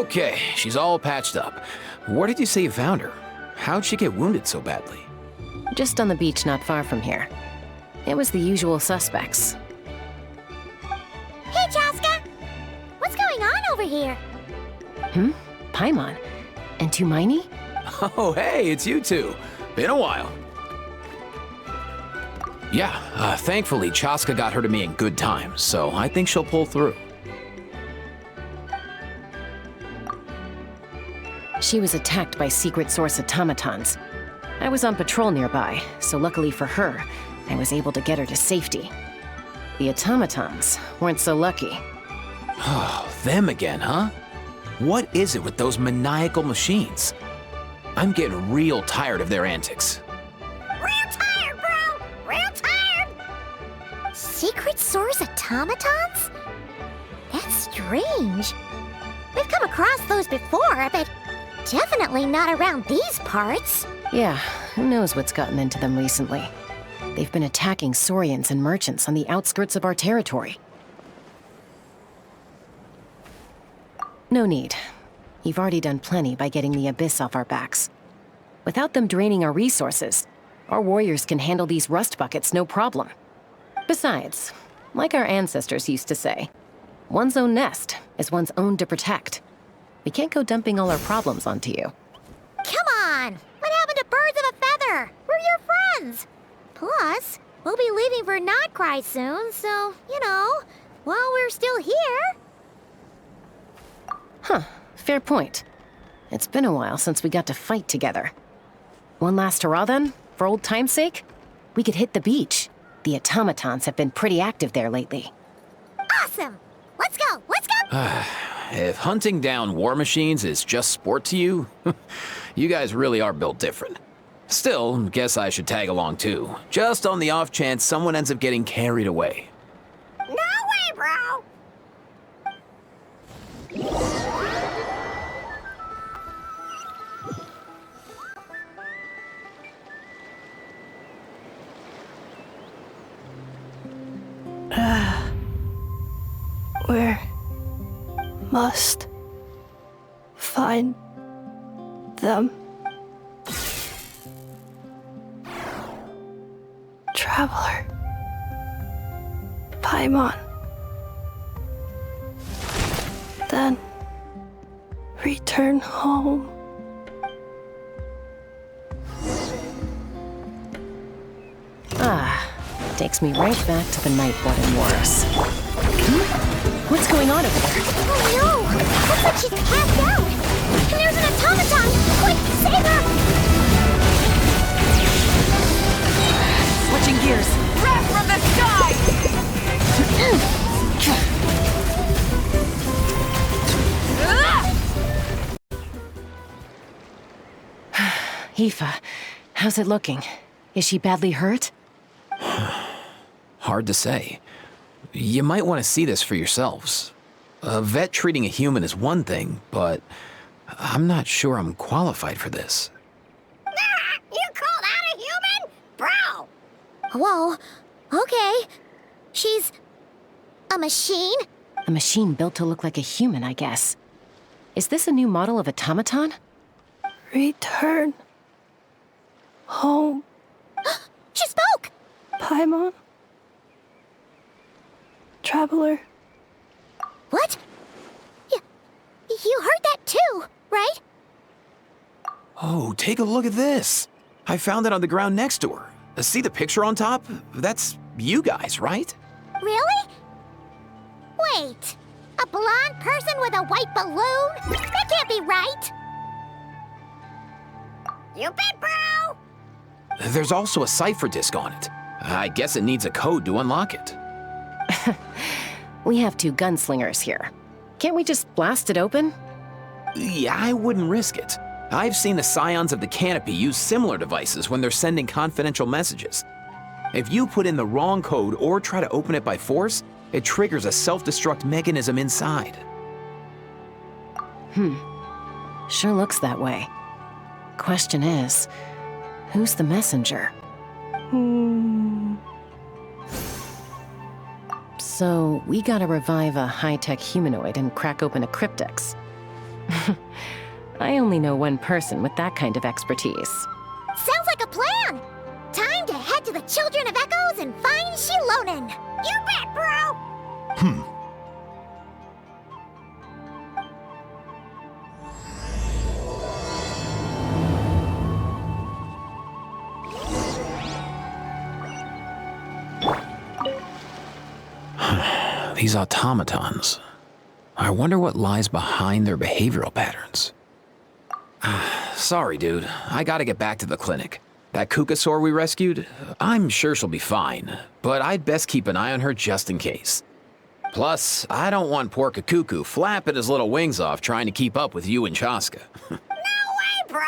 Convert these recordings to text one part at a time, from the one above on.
Okay, she's all patched up. Where did you say you found her? How'd she get wounded so badly? Just on the beach not far from here. It was the usual suspects. Hey, Chaska! What's going on over here? Paimon? And Tumaini? Oh, hey, it's you two. Been a while. Yeah, thankfully Chaska got her to me in good time, so I think she'll pull through. She was attacked by secret source automatons. I was on patrol nearby, so luckily for her, I was able to get her to safety. The automatons weren't so lucky. Oh, them again, huh? What is it with those maniacal machines? I'm getting real tired of their antics. Real tired, bro! Real tired! Secret source automatons? That's strange. We've come across those before, but definitely not around these parts. Yeah, who knows what's gotten into them recently. They've been attacking Saurians and merchants on the outskirts of our territory. No need. You've already done plenty by getting the Abyss off our backs. Without them draining our resources, our warriors can handle these rust buckets no problem. Besides, like our ancestors used to say, one's own nest is one's own to protect. We can't go dumping all our problems onto you. Come on! What happened to birds of a feather? We're your friends! Plus, we'll be leaving for not Krai soon, so, while we're still here... Huh, fair point. It's been a while since we got to fight together. One last hurrah then, for old time's sake? We could hit the beach. The automatons have been pretty active there lately. Awesome! Let's go! Let's go! If hunting down war machines is just sport to you, you guys really are built different. Still, guess I should tag along too, just on the off chance someone ends up getting carried away. No way, bro! We must find them. Traveler. Paimon. Then return home. Takes me right back to the Night Warden Wars. What's going on over there? Oh no! Looks like she's passed out! And there's an automaton! Quick, save her! Switching gears. Wrath from the sky! Aoife, how's it looking? Is she badly hurt? Hard to say. You might want to see this for yourselves. A vet treating a human is one thing, but I'm not sure I'm qualified for this. You called out a human? Bro! Whoa, okay. She's... a machine? A machine built to look like a human, I guess. Is this a new model of automaton? Return home. She spoke! Paimon. Traveler. What? You heard that too, right? Oh, take a look at this. I found it on the ground next to her. See the picture on top? That's you guys, right? Really? Wait, a blonde person with a white balloon? That can't be right! You bet, bro! There's also a cipher disk on it. I guess it needs a code to unlock it. We have two gunslingers here. Can't we just blast it open? Yeah, I wouldn't risk it. I've seen the Scions of the Canopy use similar devices when they're sending confidential messages. If you put in the wrong code or try to open it by force, it triggers a self-destruct mechanism inside. Sure looks that way. Question is, who's the messenger? So, we gotta revive a high-tech humanoid and crack open a cryptex. I only know one person with that kind of expertise. Sounds like a plan! Time to head to the Children of Echoes and find Shilonen! You bet, bro! These automatons. I wonder what lies behind their behavioral patterns. Sorry, dude. I gotta get back to the clinic. That Kukasaur we rescued, I'm sure she'll be fine, but I'd best keep an eye on her just in case. Plus, I don't want poor Kakuku flapping his little wings off trying to keep up with you and Chaska. No way, bro!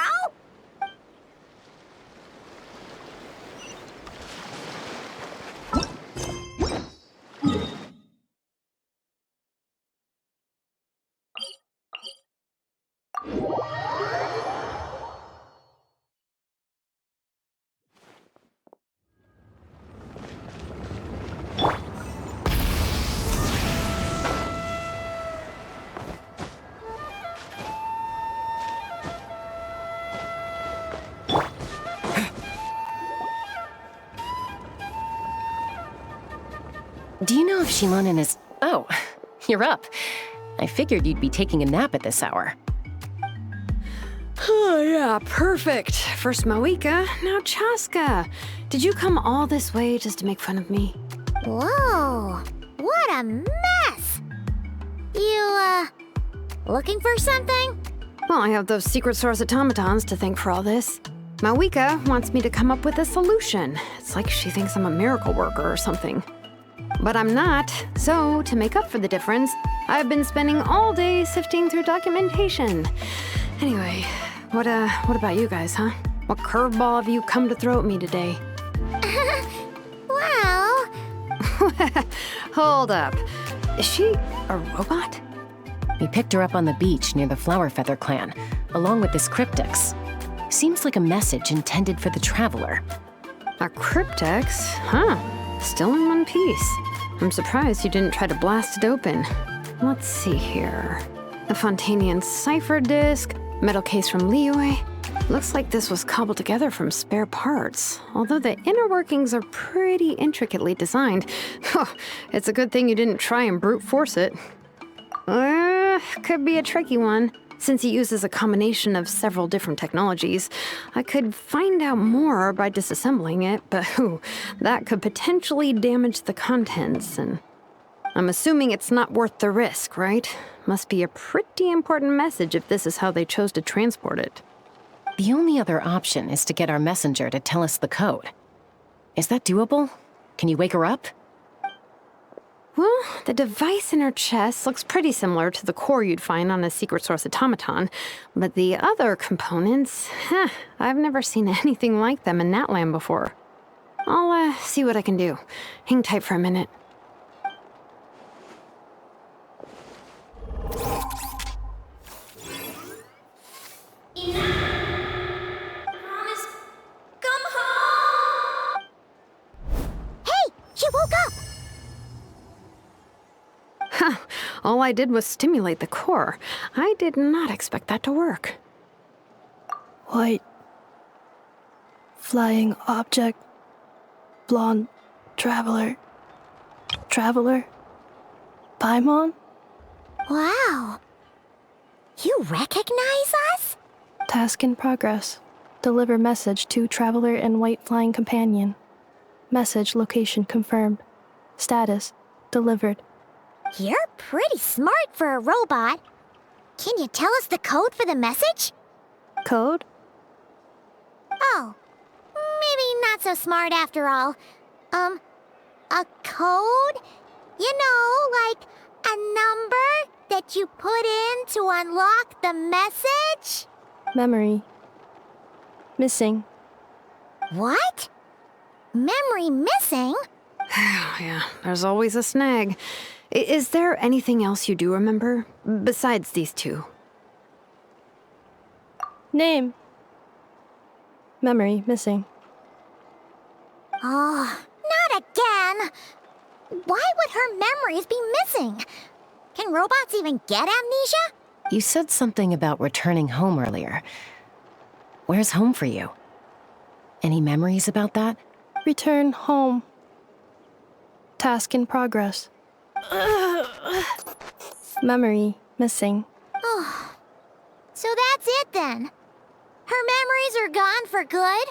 Do you know if Shilonen is... Oh, you're up. I figured you'd be taking a nap at this hour. Oh, yeah, perfect. First Moika, now Chaska. Did you come all this way just to make fun of me? Whoa, what a mess! You, looking for something? Well, I have those secret source automatons to thank for all this. Moika wants me to come up with a solution. It's like she thinks I'm a miracle worker or something. But I'm not, so to make up for the difference, I've been spending all day sifting through documentation. Anyway, what about you guys, huh? What curveball have you come to throw at me today? Well... Hold up. Is she a robot? We picked her up on the beach near the Flower Feather clan, along with this cryptex. Seems like a message intended for the Traveler. A cryptex? Huh. Still in one piece. I'm surprised you didn't try to blast it open. Let's see here. The Fontanian cipher disk, metal case from Liyue. Looks like this was cobbled together from spare parts, although the inner workings are pretty intricately designed. It's a good thing you didn't try and brute force it. Could be a tricky one. Since it uses a combination of several different technologies, I could find out more by disassembling it, but that could potentially damage the contents, and I'm assuming it's not worth the risk, right? Must be a pretty important message if this is how they chose to transport it. The only other option is to get our messenger to tell us the code. Is that doable? Can you wake her up? Well, the device in her chest looks pretty similar to the core you'd find on a secret source automaton, but the other components, I've never seen anything like them in Natland before. I'll see what I can do. Hang tight for a minute. Promise. Come home! Hey, she woke up! All I did was stimulate the core. I did not expect that to work. White. Flying object. Blonde. Traveler. Traveler. Paimon? Wow. You recognize us? Task in progress. Deliver message to Traveler and White Flying Companion. Message location confirmed. Status. Delivered. You're pretty smart for a robot. Can you tell us the code for the message? Code? Oh, maybe not so smart after all. A code? You know, like a number that you put in to unlock the message? Memory. Missing. What? Memory missing? Yeah, there's always a snag. Is there anything else you do remember, besides these two? Name. Memory missing. Oh, not again! Why would her memories be missing? Can robots even get amnesia? You said something about returning home earlier. Where's home for you? Any memories about that? Return home. Task in progress. Memory missing. Oh, so that's it then. Her memories are gone for good?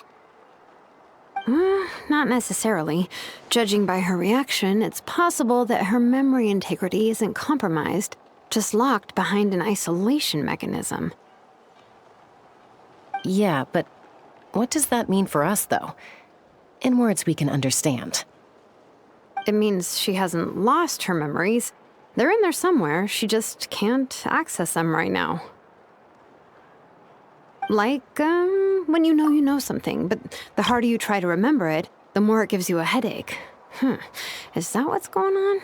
Not necessarily. Judging by her reaction, it's possible that her memory integrity isn't compromised, just locked behind an isolation mechanism. Yeah, but what does that mean for us, though? In words we can understand. It means she hasn't lost her memories. They're in there somewhere, she just can't access them right now. Like, when you know something, but the harder you try to remember it, the more it gives you a headache. Is that what's going on?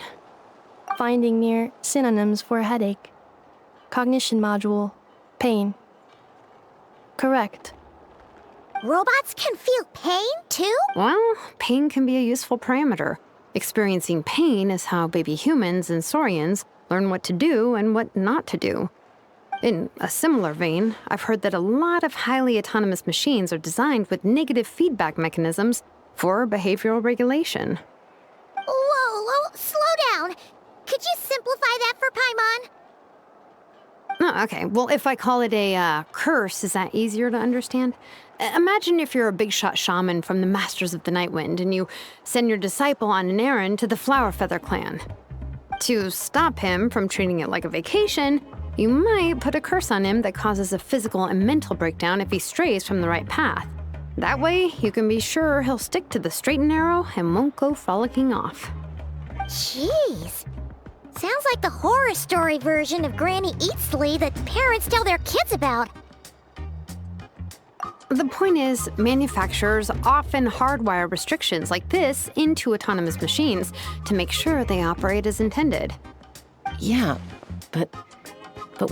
Finding near synonyms for headache. Cognition module. Pain. Correct. Robots can feel pain, too? Well, pain can be a useful parameter. Experiencing pain is how baby humans and saurians learn what to do and what not to do. In a similar vein, I've heard that a lot of highly autonomous machines are designed with negative feedback mechanisms for behavioral regulation. Whoa, slow down. Could you simplify that for Paimon? Oh, okay, well, if I call it a curse, is that easier to understand? Imagine if you're a big shot shaman from the Masters of the Nightwind and you send your disciple on an errand to the Flowerfeather clan. To stop him from treating it like a vacation, you might put a curse on him that causes a physical and mental breakdown if he strays from the right path. That way, you can be sure he'll stick to the straight and narrow and won't go frolicking off. Jeez. Sounds like the horror story version of Granny Eatsley that parents tell their kids about. The point is, manufacturers often hardwire restrictions like this into autonomous machines to make sure they operate as intended. Yeah, but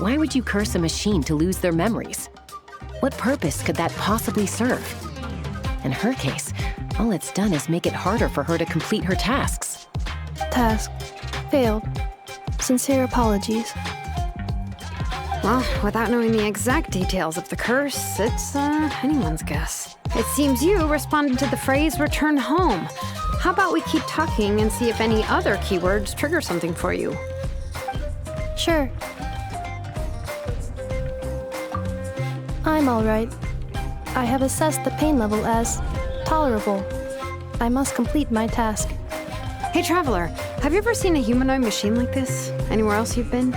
why would you curse a machine to lose their memories? What purpose could that possibly serve? In her case, all it's done is make it harder for her to complete her tasks. Task. Failed. Sincere apologies. Well, without knowing the exact details of the curse, it's anyone's guess. It seems you responded to the phrase return home. How about we keep talking and see if any other keywords trigger something for you? Sure. I'm alright. I have assessed the pain level as tolerable. I must complete my task. Hey, Traveler, have you ever seen a humanoid machine like this? Anywhere else you've been?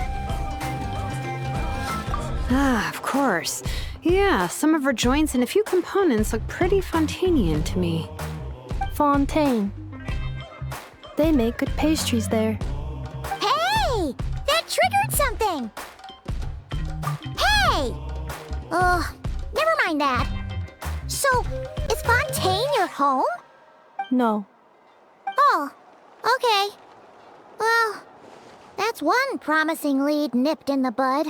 Ah, of course. Yeah, some of her joints and a few components look pretty Fontanian to me. Fontaine. They make good pastries there. Hey! That triggered something! Hey! Never mind that. So, is Fontaine your home? No. Oh, okay. Well, that's one promising lead nipped in the bud.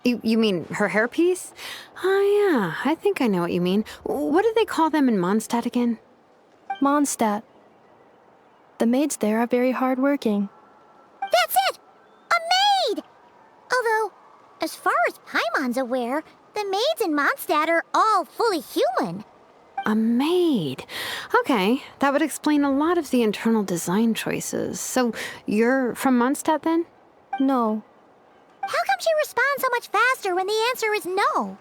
You mean her hairpiece? Oh yeah, I think I know what you mean. What do they call them in Mondstadt again? Mondstadt. The maids there are very hardworking. That's it! A maid! Although, as far as Paimon's aware, the maids in Mondstadt are all fully human. A maid. Okay, that would explain a lot of the internal design choices. So, you're from Mondstadt then? No. How come she responds so much faster when the answer is no?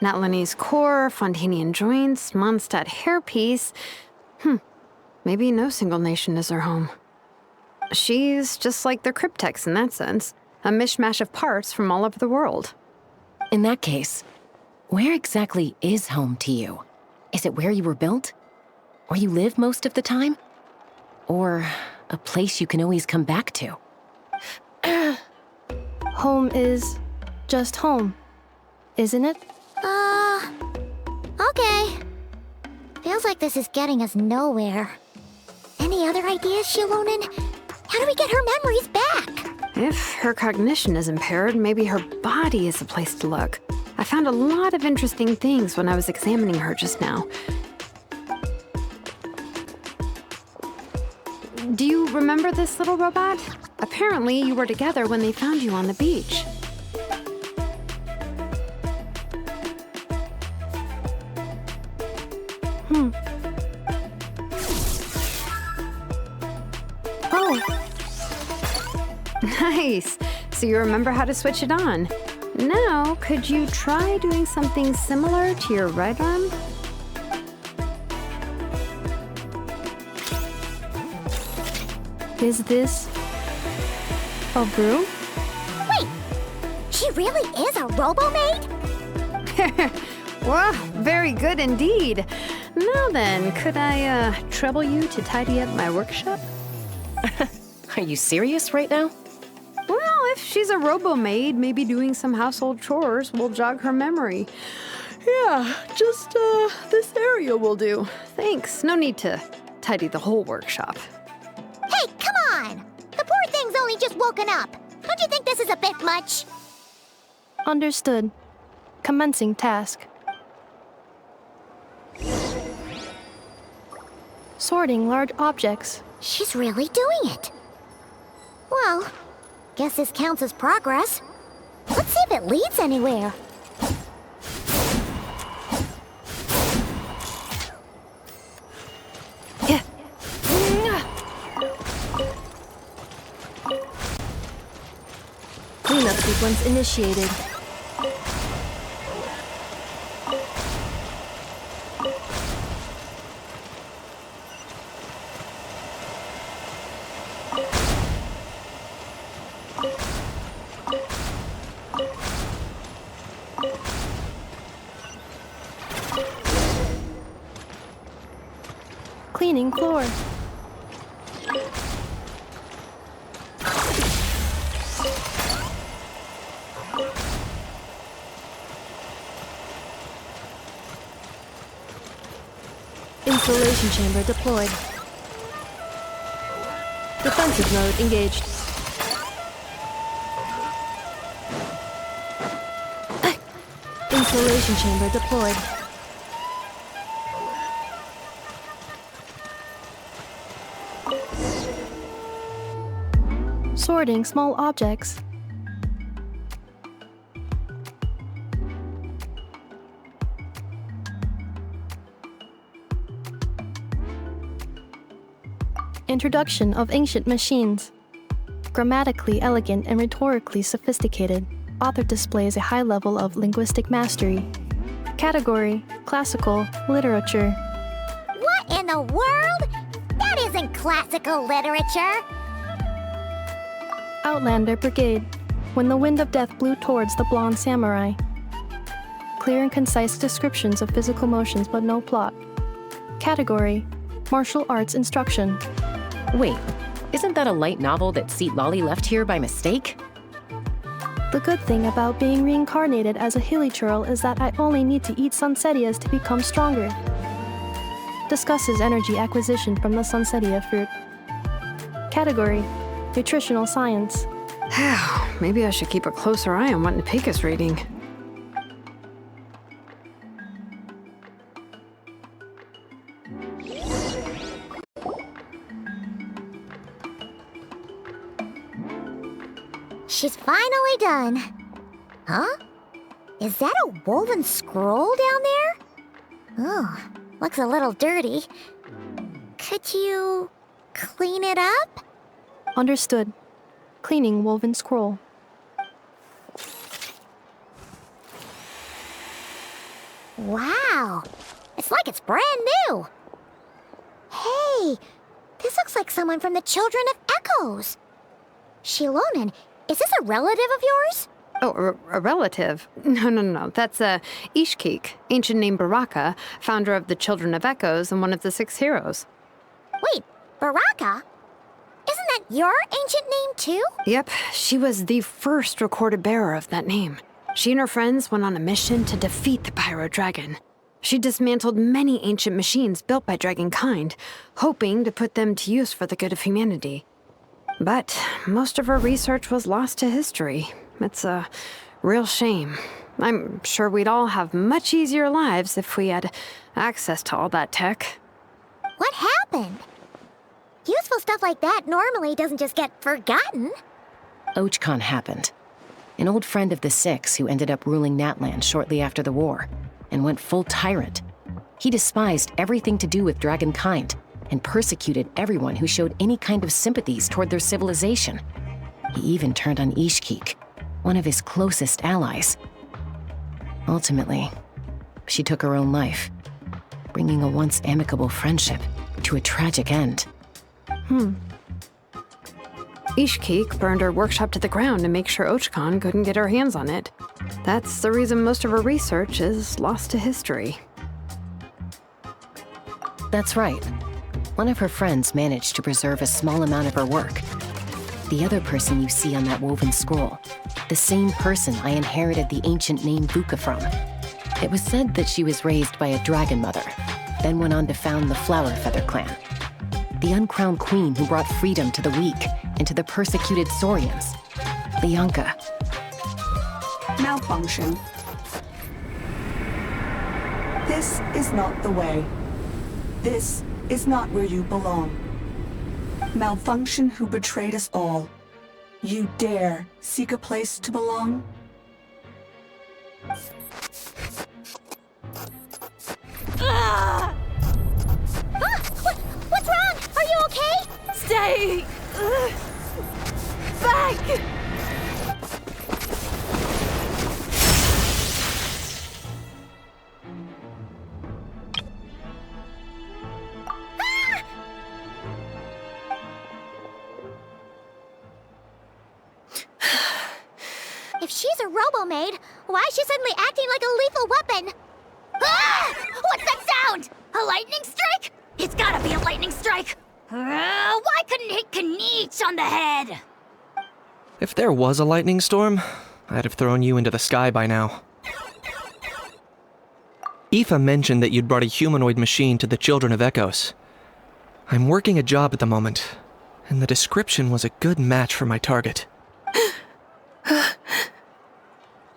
Natlanese core, Fontanian joints, Mondstadt hairpiece. Maybe no single nation is her home. She's just like the Cryptex in that sense. A mishmash of parts from all over the world. In that case, where exactly is home to you? Is it where you were built? Where you live most of the time? Or a place you can always come back to? Home is just home, isn't it? Okay. Feels like this is getting us nowhere. Any other ideas, Shilonen? How do we get her memories back? If her cognition is impaired, maybe her body is the place to look. I found a lot of interesting things when I was examining her just now. Do you remember this little robot? Apparently, you were together when they found you on the beach. Oh, Nice. So you remember how to switch it on. Now, could you try doing something similar to your right arm? is this a broom? Wait, she really is a robo-maid? Wow, very good indeed. Now then, could I trouble you to tidy up my workshop? Are you serious right now? Well, if she's a robo-maid, maybe doing some household chores will jog her memory. Yeah, just this area will do. Thanks. No need to tidy the whole workshop. Hey, come on! The poor thing's only just woken up. Don't you think this is a bit much? Understood. Commencing task. Sorting large objects. She's really doing it. Well, guess this counts as progress. Let's see if it leads anywhere. Yeah. Cleanup sequence initiated. Cleaning floor. Installation chamber deployed. Defensive mode engaged. Installation chamber deployed. Sorting small objects. Introduction of ancient machines. Grammatically elegant and rhetorically sophisticated, author displays a high level of linguistic mastery. Category: classical literature. What in the world? That isn't classical literature. Outlander Brigade. When the wind of death blew towards the blonde samurai. Clear and concise descriptions of physical motions but no plot. Category: martial arts instruction. Wait, isn't that a light novel that Seat Lolly left here by mistake? The good thing about being reincarnated as a hilly churl is that I only need to eat sunsettias to become stronger. Discusses energy acquisition from the sunsettia fruit. Category: nutritional science. Maybe I should keep a closer eye on what Nepeka's reading. She's finally done. Huh? Is that a woven scroll down there? Oh, looks a little dirty. Could you clean it up? Understood. Cleaning woven scroll. Wow, it's like it's brand new. Hey, this looks like someone from the Children of Echoes. Shilonen, is this a relative of yours? Oh, a relative? No. That's Ishkik, ancient name Baraka, founder of the Children of Echoes and one of the 6 heroes. Wait, Baraka? Isn't that your ancient name too? Yep, she was the first recorded bearer of that name. She and her friends went on a mission to defeat the Pyro Dragon. She dismantled many ancient machines built by Dragonkind, hoping to put them to use for the good of humanity. But most of her research was lost to history. It's a real shame. I'm sure we'd all have much easier lives if we had access to all that tech. What happened? Useful stuff like that normally doesn't just get forgotten. Ochcon happened. An old friend of the Six who ended up ruling Natlan shortly after the war, and went full tyrant. He despised everything to do with dragonkind, and persecuted everyone who showed any kind of sympathies toward their civilization. He even turned on Ishkik, one of his closest allies. Ultimately, she took her own life, bringing a once amicable friendship to a tragic end. Ishkik burned her workshop to the ground to make sure Ochcon couldn't get her hands on it. That's the reason most of her research is lost to history. That's right. One of her friends managed to preserve a small amount of her work. The other person you see on that woven scroll, the same person I inherited the ancient name Vuka from. It was said that she was raised by a dragon mother, then went on to found the Flower Feather clan. The uncrowned queen who brought freedom to the weak and to the persecuted Saurians. Lianka. Malfunction. This is not the way. This is not where you belong. Malfunction who betrayed us all. You dare seek a place to belong? What's wrong? Are you okay? Stay back! If she's a robo-maid, why is she suddenly acting like a lethal weapon? Ah! What's that sound? A lightning strike? It's gotta be a lightning strike! Why couldn't it hit Kniech on the head? If there was a lightning storm, I'd have thrown you into the sky by now. Aoife mentioned that you'd brought a humanoid machine to the Children of Echoes. I'm working a job at the moment, and the description was a good match for my target.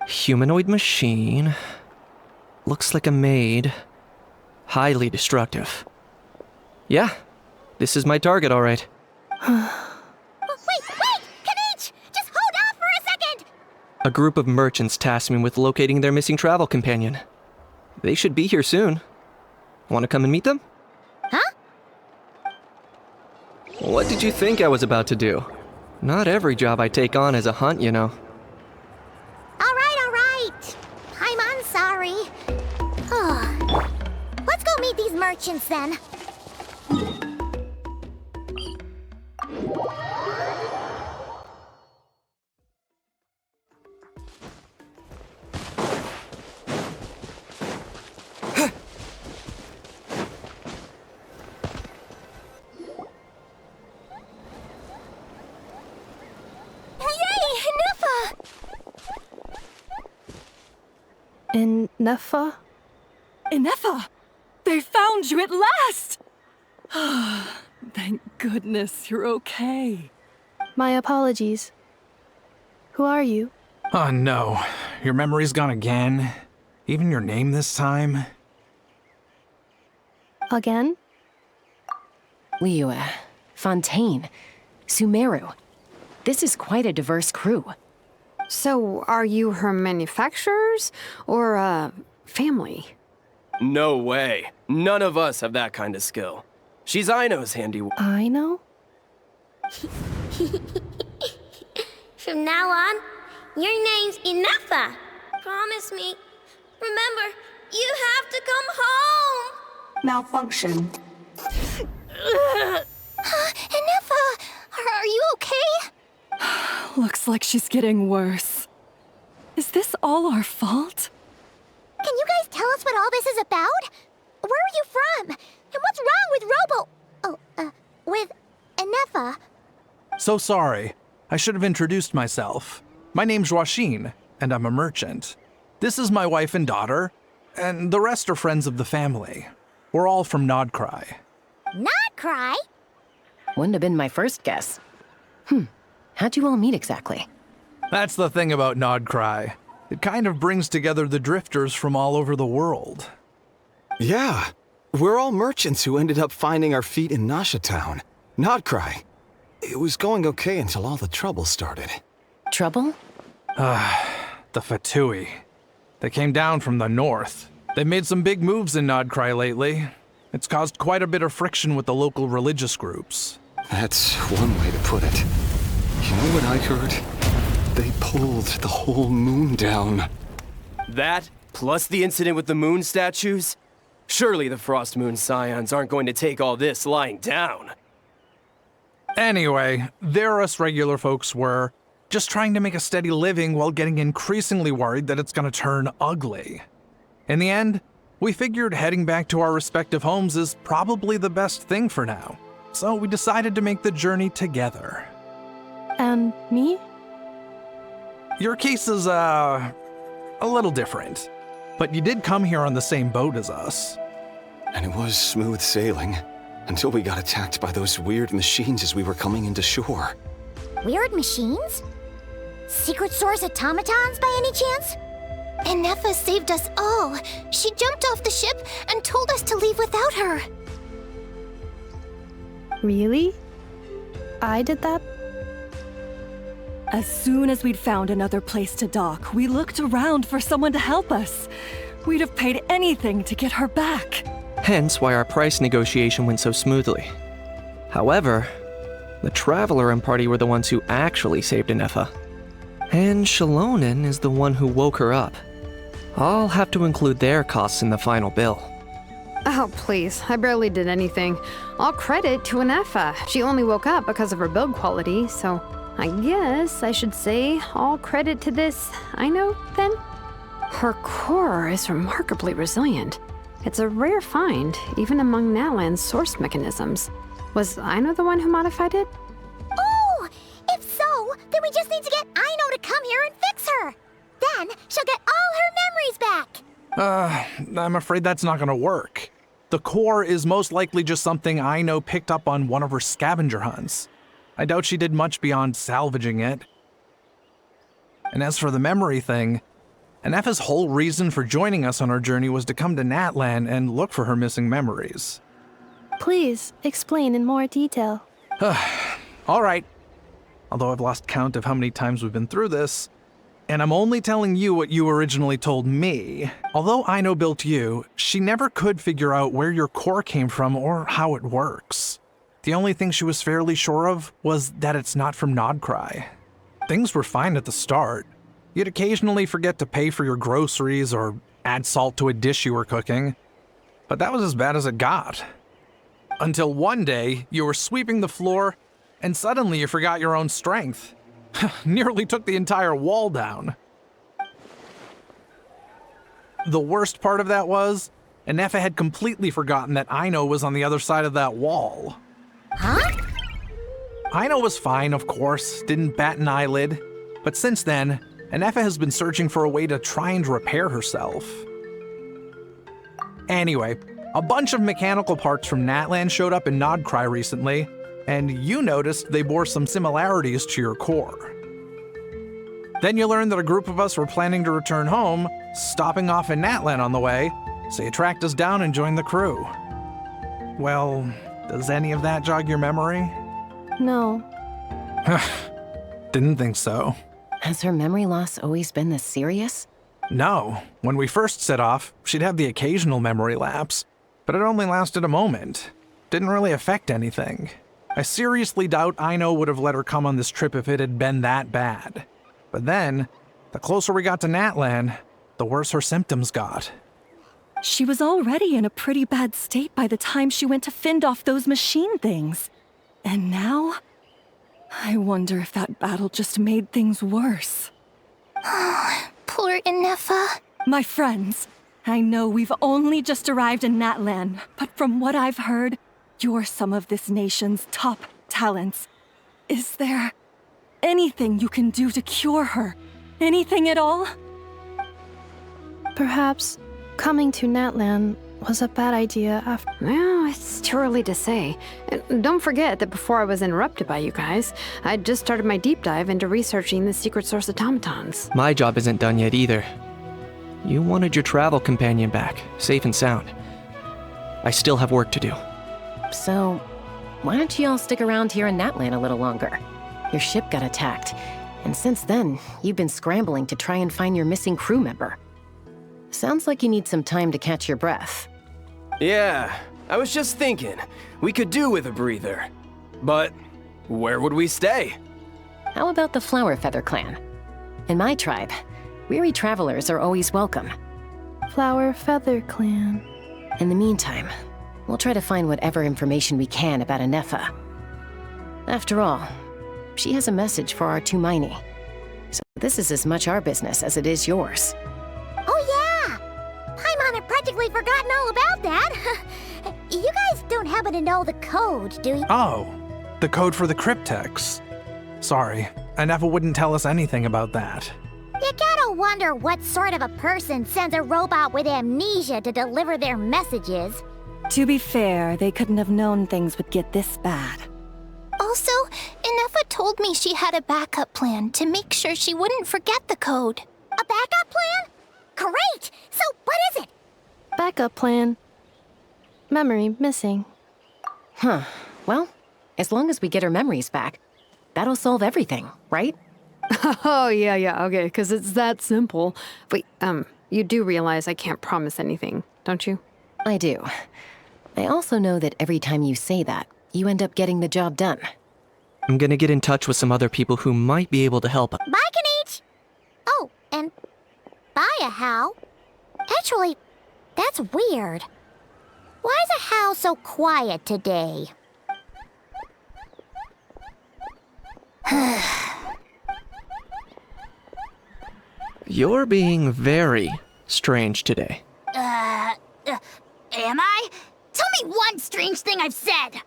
Humanoid machine. Looks like a maid. Highly destructive. Yeah, this is my target, all right. Wait! Kniech! Just hold on for a second! A group of merchants tasked me with locating their missing travel companion. They should be here soon. Want to come and meet them? Huh? What did you think I was about to do? Not every job I take on is a hunt, you know. All right. I'm sorry. Let's go meet these merchants then. In Nefa? Inefa! They found you at last! Thank goodness you're okay. My apologies. Who are you? Oh no, your memory's gone again? Even your name this time? Again? Liyue, Fontaine, Sumeru. This is quite a diverse crew. So, are you her manufacturers or family? No way. None of us have that kind of skill. She's Aino's handiwork. I know? From now on, your name's Inefa. Promise me. Remember, you have to come home. Malfunction. Inefa, are you okay? Looks like she's getting worse. Is this all our fault? Can you guys tell us what all this is about? Where are you from? And what's wrong with with Inefa? So sorry. I should have introduced myself. My name's Joachine, and I'm a merchant. This is my wife and daughter, and the rest are friends of the family. We're all from Krai. Not Krai? Wouldn't have been my first guess. How'd you all meet exactly? That's the thing about Krai. It kind of brings together the drifters from all over the world. Yeah, we're all merchants who ended up finding our feet in Nasha Town. Not Krai. It was going okay until all the trouble started. Trouble? The Fatui. They came down from the north. They've made some big moves in Krai lately. It's caused quite a bit of friction with the local religious groups. That's one way to put it. You know what I heard? They pulled the whole moon down. That, plus the incident with the moon statues? Surely the Frost Moon Scions aren't going to take all this lying down. Anyway, there us regular folks were just trying to make a steady living while getting increasingly worried that it's gonna turn ugly. In the end, we figured heading back to our respective homes is probably the best thing for now. So we decided to make the journey together. And me? Your case is, a little different. But you did come here on the same boat as us. And it was smooth sailing, until we got attacked by those weird machines as we were coming into shore. Weird machines? Secret Source automatons by any chance? And Nefa saved us all. She jumped off the ship and told us to leave without her. Really? I did that? As soon as we'd found another place to dock, we looked around for someone to help us. We'd have paid anything to get her back. Hence why our price negotiation went so smoothly. However, the Traveler and party were the ones who actually saved Nefa. And Shalonen is the one who woke her up. I'll have to include their costs in the final bill. Oh, please. I barely did anything. All credit to Nefa. She only woke up because of her build quality, so I guess I should say all credit to this Aino, then? Her core is remarkably resilient. It's a rare find, even among Natlan's source mechanisms. Was Aino the one who modified it? Oh! If so, then we just need to get Aino to come here and fix her. Then she'll get all her memories back. I'm afraid that's not gonna work. The core is most likely just something Aino picked up on one of her scavenger hunts. I doubt she did much beyond salvaging it. And as for the memory thing, Nefa's whole reason for joining us on our journey was to come to Natlan and look for her missing memories. Please, explain in more detail. All right. Although I've lost count of how many times we've been through this, and I'm only telling you what you originally told me. Although Aino built you, she never could figure out where your core came from or how it works. The only thing she was fairly sure of was that it's not from Krai. Things were fine at the start. You'd occasionally forget to pay for your groceries or add salt to a dish you were cooking, but that was as bad as it got. Until one day, you were sweeping the floor, and suddenly you forgot your own strength. Nearly took the entire wall down. The worst part of that was, Nefa had completely forgotten that Aino was on the other side of that wall. Huh? Aino was fine, of course, didn't bat an eyelid, but since then, Nefa has been searching for a way to try and repair herself. Anyway, a bunch of mechanical parts from Natlan showed up in Krai recently, and you noticed they bore some similarities to your core. Then you learned that a group of us were planning to return home, stopping off in Natlan on the way, so you tracked us down and joined the crew. Well, does any of that jog your memory? No. Didn't think so. Has her memory loss always been this serious? No. When we first set off, she'd have the occasional memory lapse, but it only lasted a moment. Didn't really affect anything. I seriously doubt Aino would have let her come on this trip if it had been that bad. But then, the closer we got to Natlan, the worse her symptoms got. She was already in a pretty bad state by the time she went to fend off those machine things. And now, I wonder if that battle just made things worse. Poor Nefa. My friends, I know we've only just arrived in Natlan, but from what I've heard, you're some of this nation's top talents. Is there anything you can do to cure her? Anything at all? Perhaps coming to Natlan was a bad idea after. Well, it's too early to say. And don't forget that before I was interrupted by you guys, I'd just started my deep dive into researching the secret source automatons. My job isn't done yet either. You wanted your travel companion back, safe and sound. I still have work to do. So, why don't you all stick around here in Natlan a little longer? Your ship got attacked, and since then, you've been scrambling to try and find your missing crew member. Sounds like you need some time to catch your breath. Yeah, I was just thinking, we could do with a breather. But where would we stay? How about the Flower Feather Clan? In my tribe, weary travelers are always welcome. Flower Feather Clan. In the meantime, we'll try to find whatever information we can about Anefa. After all, she has a message for our Tumaini. So this is as much our business as it is yours. Oh yeah! Paimon had practically forgotten all about that. You guys don't happen to know the code, do you? Oh, the code for the cryptex. Sorry, Anefa wouldn't tell us anything about that. You gotta wonder what sort of a person sends a robot with amnesia to deliver their messages. To be fair, they couldn't have known things would get this bad. Also, Anefa told me she had a backup plan to make sure she wouldn't forget the code. A backup plan? Great! So what is it? Backup plan. Memory missing. Huh. Well, as long as we get her memories back, that'll solve everything, right? Oh, yeah, okay, because it's that simple. Wait, you do realize I can't promise anything, don't you? I do. I also know that every time you say that, you end up getting the job done. I'm gonna get in touch with some other people who might be able to help. Bye, Kanich! Oh, and bye, Ahau. Actually, that's weird. Why is Ahau so quiet today? You're being very strange today. Am I? Tell me one strange thing I've said!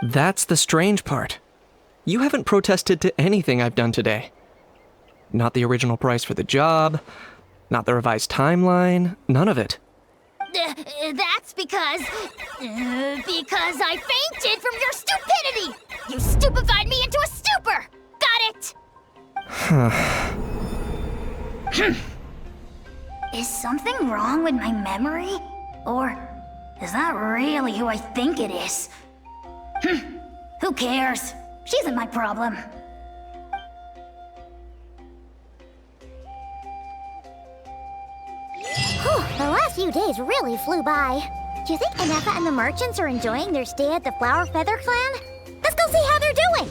That's the strange part. You haven't protested to anything I've done today. Not the original price for the job, not the revised timeline, none of it. That's because I fainted from your stupidity! You stupefied me into a stupor! Got it? Is something wrong with my memory? Or is that really who I think it is? Who cares? She isn't my problem. The last few days really flew by. Do you think Anefa and the merchants are enjoying their stay at the Flower Feather Clan? Let's go see how they're doing!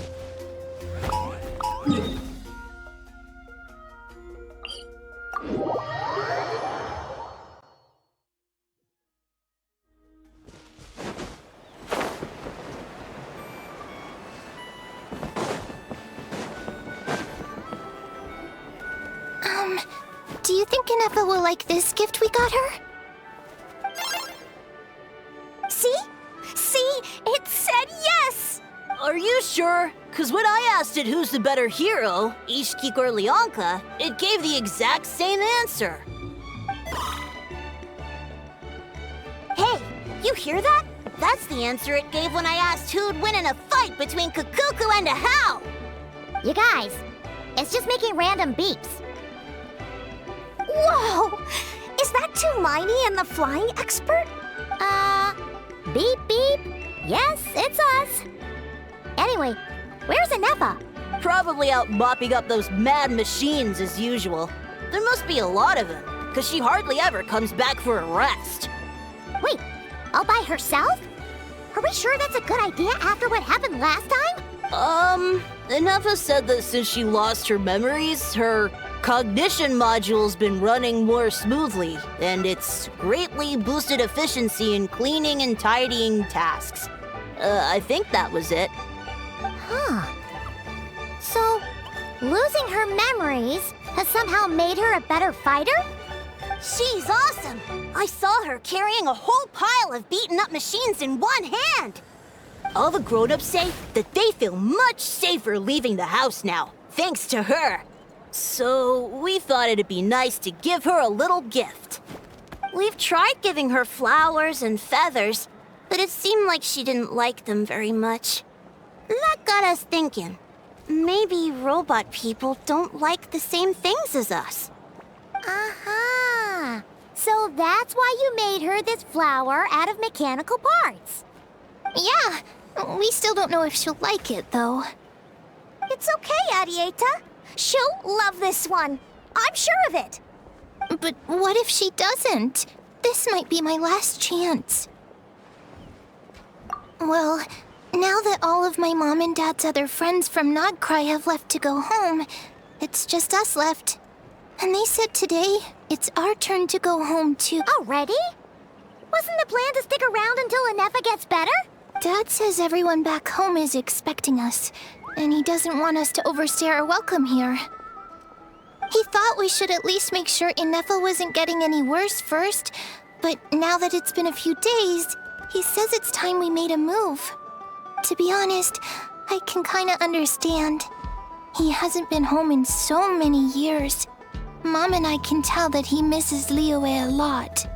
Do you think Anefa will like this gift we got her? See? See? It said yes! Are you sure? Cause when I asked it who's the better hero, Ishkik or Leonka, it gave the exact same answer. Hey, you hear that? That's the answer it gave when I asked who'd win in a fight between Kukuku and Ahau! You guys, it's just making random beeps. Whoa! Is that Tumaini and the flying expert? Beep beep. Yes, it's us. Anyway, where's Anefa? Probably out mopping up those mad machines as usual. There must be a lot of them, cause she hardly ever comes back for a rest. Wait, all by herself? Are we sure that's a good idea after what happened last time? Anefa said that since she lost her memories, her cognition module's been running more smoothly, and it's greatly boosted efficiency in cleaning and tidying tasks. I think that was it. Huh. So, losing her memories has somehow made her a better fighter? She's awesome! I saw her carrying a whole pile of beaten up machines in one hand! All the grown-ups say that they feel much safer leaving the house now, thanks to her. So, we thought it'd be nice to give her a little gift. We've tried giving her flowers and feathers, but it seemed like she didn't like them very much. That got us thinking. Maybe robot people don't like the same things as us. Aha! So that's why you made her this flower out of mechanical parts. Yeah, We still don't know if she'll like it, though. It's okay, Arieta. She'll love this one. I'm sure of it. But what if she doesn't? This might be my last chance. Well, now that all of my mom and dad's other friends from Krai have left to go home, it's just us left. And they said today, it's our turn to go home too. Already? Wasn't the plan to stick around until Inefa gets better? Dad says everyone back home is expecting us, and he doesn't want us to overstay our welcome here. He thought we should at least make sure Inefa wasn't getting any worse first, but now that it's been a few days, he says it's time we made a move. To be honest, I can kinda understand. He hasn't been home in so many years. Mom and I can tell that he misses Liyue a lot.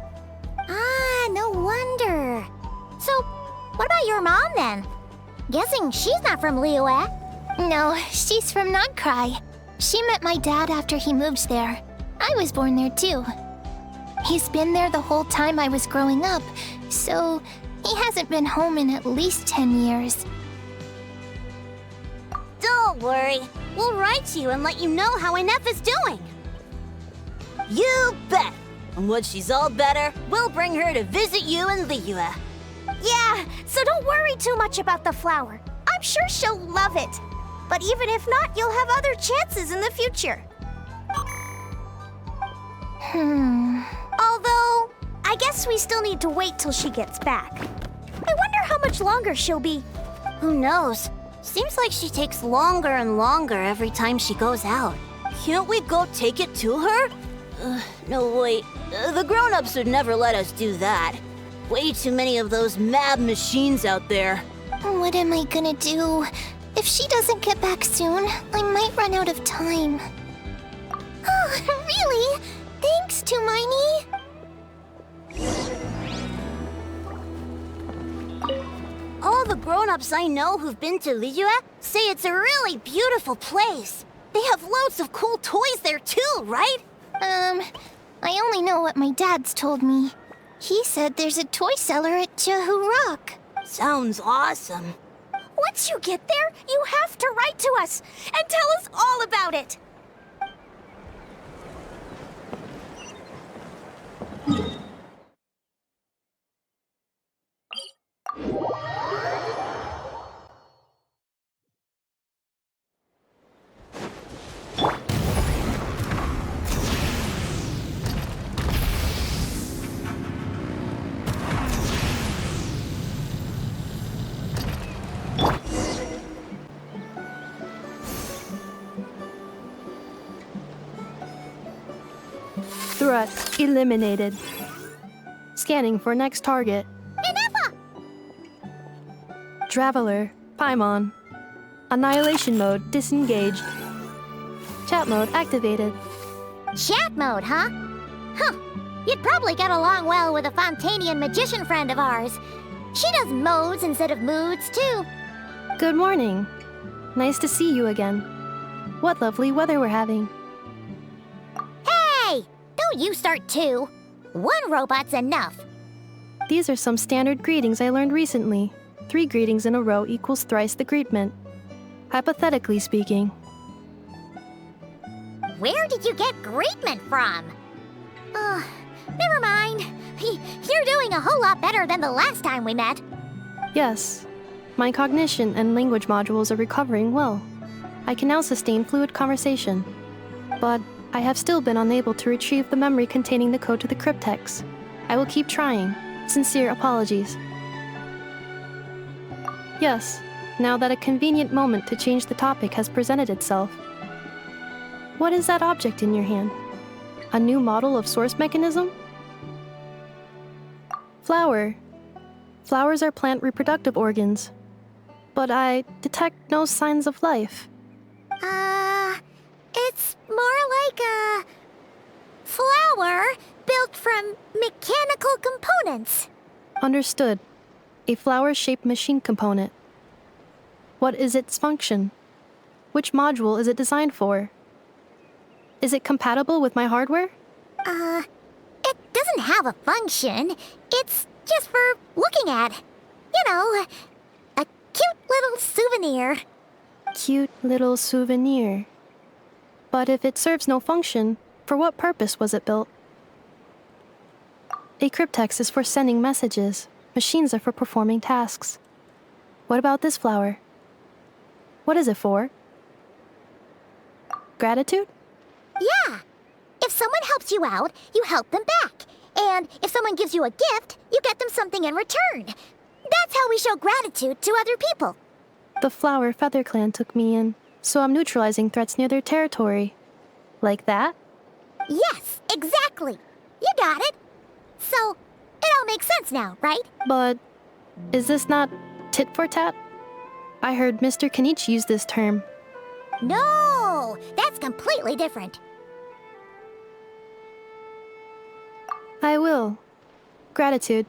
Ah, no wonder. So, what about your mom then? Guessing she's not from Liyue. No, she's from Krai. She met my dad after he moved there. I was born there too. He's been there the whole time I was growing up, so he hasn't been home in at least 10 years. Don't worry. We'll write to you and let you know how Inefa's doing. You bet! And when she's all better, we'll bring her to visit you in Liyue. Yeah, so don't worry too much about the flower. I'm sure she'll love it. But even if not, you'll have other chances in the future. Although, I guess we still need to wait till she gets back. I wonder how much longer she'll be. Who knows? Seems like she takes longer and longer every time she goes out. Can't we go take it to her? No, wait. The grown-ups would never let us do that. Way too many of those mad machines out there. What am I gonna do? If she doesn't get back soon, I might run out of time. Oh, really? Thanks, Tumaini. All the grown-ups I know who've been to Liyue say it's a really beautiful place. They have loads of cool toys there too, right? I only know what my dad's told me. He said there's a toy seller at Jehu Rock. Sounds awesome. Once you get there, you have to write to us and tell us all about it. Threat eliminated. Scanning for next target. Inefa! Traveler, Paimon. Annihilation mode disengaged. Chat mode activated. Chat mode, huh? Huh. You'd probably get along well with a Fontanian magician friend of ours. She does modes instead of moods, too. Good morning. Nice to see you again. What lovely weather we're having. Hey! Don't you start too. One robot's enough. These are some standard greetings I learned recently. 3 greetings in a row equals thrice the greetment. Hypothetically speaking. Where did you get greetment from? Never mind. You're doing a whole lot better than the last time we met. Yes. My cognition and language modules are recovering well. I can now sustain fluid conversation. But I have still been unable to retrieve the memory containing the code to the cryptex. I will keep trying. Sincere apologies. Yes, now that a convenient moment to change the topic has presented itself. What is that object in your hand? A new model of source mechanism? Flower. Flowers are plant reproductive organs. But I detect no signs of life. It's more like a flower built from mechanical components. Understood. A flower-shaped machine component. What is its function? Which module is it designed for? Is it compatible with my hardware? It doesn't have a function. It's just for looking at. You know, a Cute little souvenir. Cute little souvenir. But if it serves no function, for what purpose was it built? A cryptex is for sending messages. Machines are for performing tasks. What about this flower? What is it for? Gratitude? Yeah. If someone helps you out, you help them back. And if someone gives you a gift, you get them something in return. That's how we show gratitude to other people. The Flower Feather Clan took me in, so I'm neutralizing threats near their territory. Like that? Yes, exactly. You got it. So, it all makes sense now, right? But is this not tit for tat? I heard Mr. Kenichi use this term. No, that's completely different. I will. Gratitude.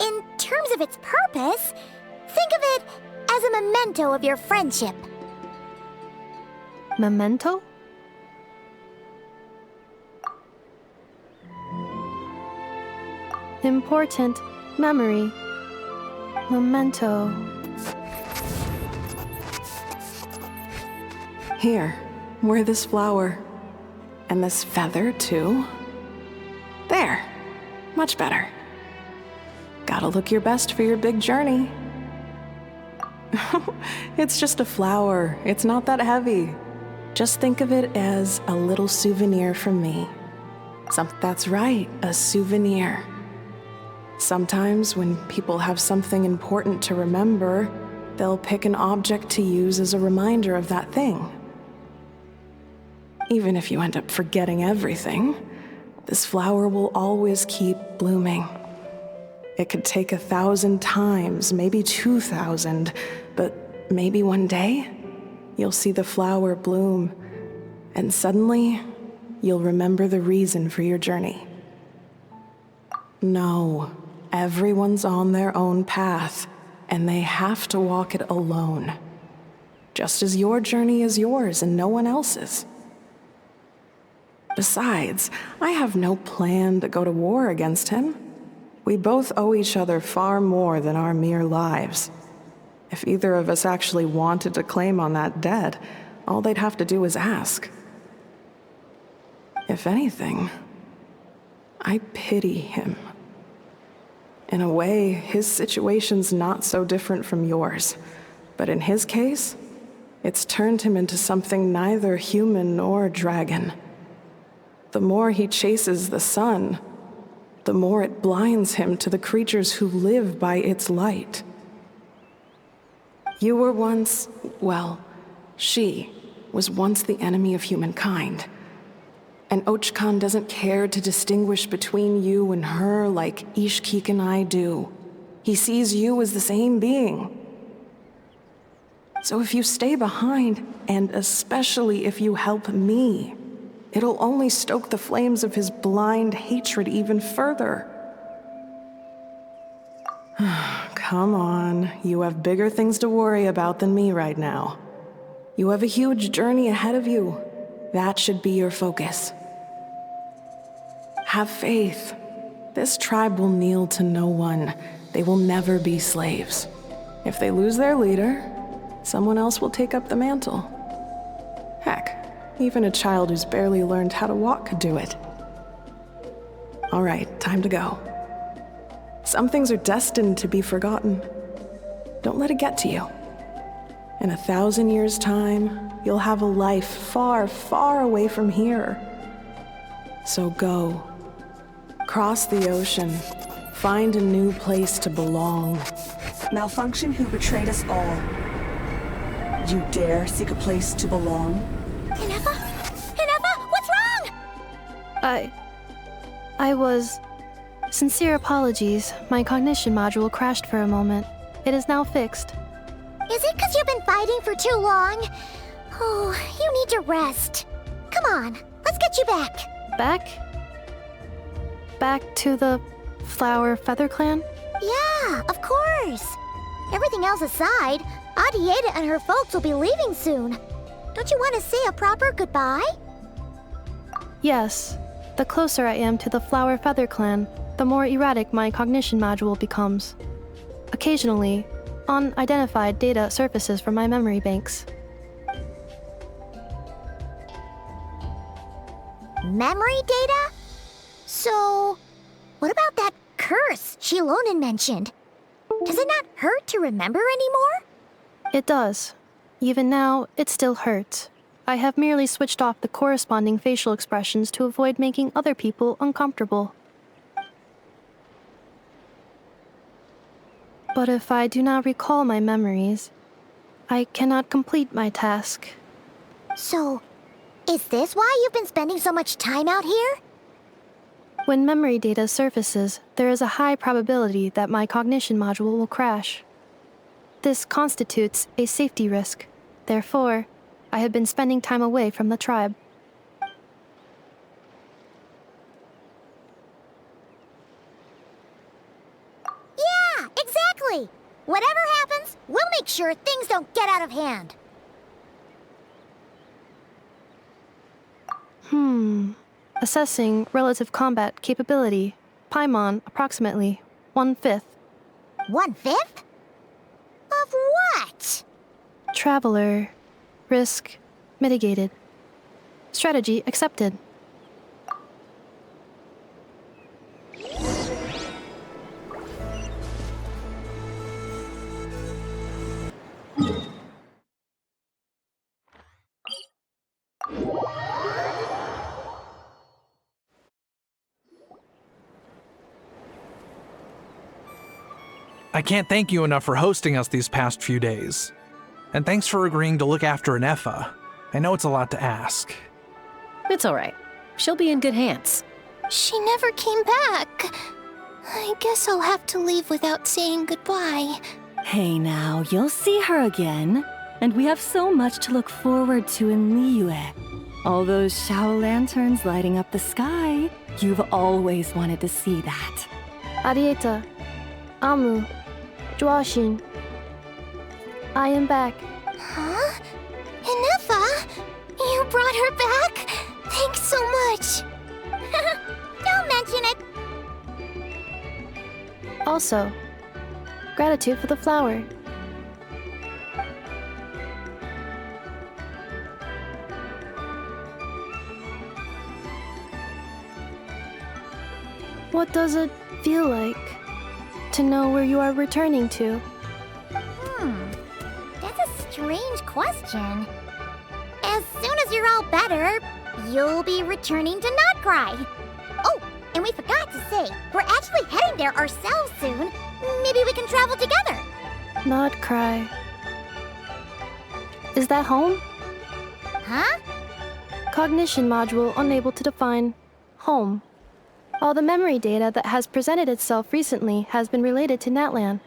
In terms of its purpose, think of it as a memento of your friendship. Memento? Important memory. Memento. Here, wear this flower. And this feather, too. There. Much better. Gotta look your best for your big journey. It's just a flower. It's not that heavy. Just think of it as a little souvenir from me. That's right, a souvenir. Sometimes when people have something important to remember, they'll pick an object to use as a reminder of that thing. Even if you end up forgetting everything, this flower will always keep blooming. It could take 1,000 times, maybe 2,000, but maybe one day, you'll see the flower bloom, and suddenly, you'll remember the reason for your journey. No, everyone's on their own path, and they have to walk it alone. Just as your journey is yours and no one else's. Besides, I have no plan to go to war against him. We both owe each other far more than our mere lives. If either of us actually wanted to claim on that debt, all they'd have to do is ask. If anything, I pity him. In a way, his situation's not so different from yours. But in his case, it's turned him into something neither human nor dragon. The more he chases the sun, the more it blinds him to the creatures who live by its light. You were once, well, she was once the enemy of humankind. And Ochkan doesn't care to distinguish between you and her like Ishkik and I do. He sees you as the same being. So if you stay behind, and especially if you help me, it'll only stoke the flames of his blind hatred even further. Come on, you have bigger things to worry about than me right now. You have a huge journey ahead of you. That should be your focus. Have faith. This tribe will kneel to no one. They will never be slaves. If they lose their leader, someone else will take up the mantle. Heck, even a child who's barely learned how to walk could do it. All right, time to go. Some things are destined to be forgotten. Don't let it get to you. In 1,000 years' time, you'll have a life far, far away from here. So go. Cross the ocean. Find a new place to belong. Malfunction who betrayed us all. You dare seek a place to belong? Hinefa? Hinefa, what's wrong? I was... Sincere apologies. My cognition module crashed for a moment. It is now fixed. Is it because you've been fighting for too long? Oh, you need to rest. Come on, let's get you back. Back? Back to the Flower Feather Clan? Yeah, of course. Everything else aside, Adieta and her folks will be leaving soon. Don't you want to say a proper goodbye? Yes. The closer I am to the Flower Feather Clan, the more erratic my cognition module becomes. Occasionally, Unidentified data surfaces from my memory banks. Memory data? So, what about that curse Shilonen mentioned? Does it not hurt to remember anymore? It does. Even now, it still hurts. I have merely switched off the corresponding facial expressions to avoid making other people uncomfortable. But if I do not recall my memories, I cannot complete my task. So, is this why you've been spending so much time out here? When memory data surfaces, there is a high probability that my cognition module will crash. This constitutes a safety risk. Therefore, I have been spending time away from the tribe. Yeah, exactly! Whatever happens, we'll make sure things don't get out of hand. Assessing relative combat capability. Paimon, approximately 1/5. 1/5? Of what? Traveler. Risk mitigated. Strategy accepted. I can't thank you enough for hosting us these past few days. And thanks for agreeing to look after Nefa. I know it's a lot to ask. It's all right. She'll be in good hands. She never came back. I guess I'll have to leave without saying goodbye. Hey now, you'll see her again. And we have so much to look forward to in Liyue. All those Shao lanterns lighting up the sky. You've always wanted to see that. Arieta. Amu. Joashin. I am back. Huh? Nefa? You brought her back? Thanks so much. Don't mention it. Also, gratitude for the flower. What does it feel like to know where you are returning to? That's a strange question. As soon as you're all better, you'll be returning to Krai. Oh, and we forgot to say, we're actually heading there ourselves soon. Maybe we can travel together. Krai. Is that home? Huh? Cognition module unable to define home. All the memory data that has presented itself recently has been related to Natlan.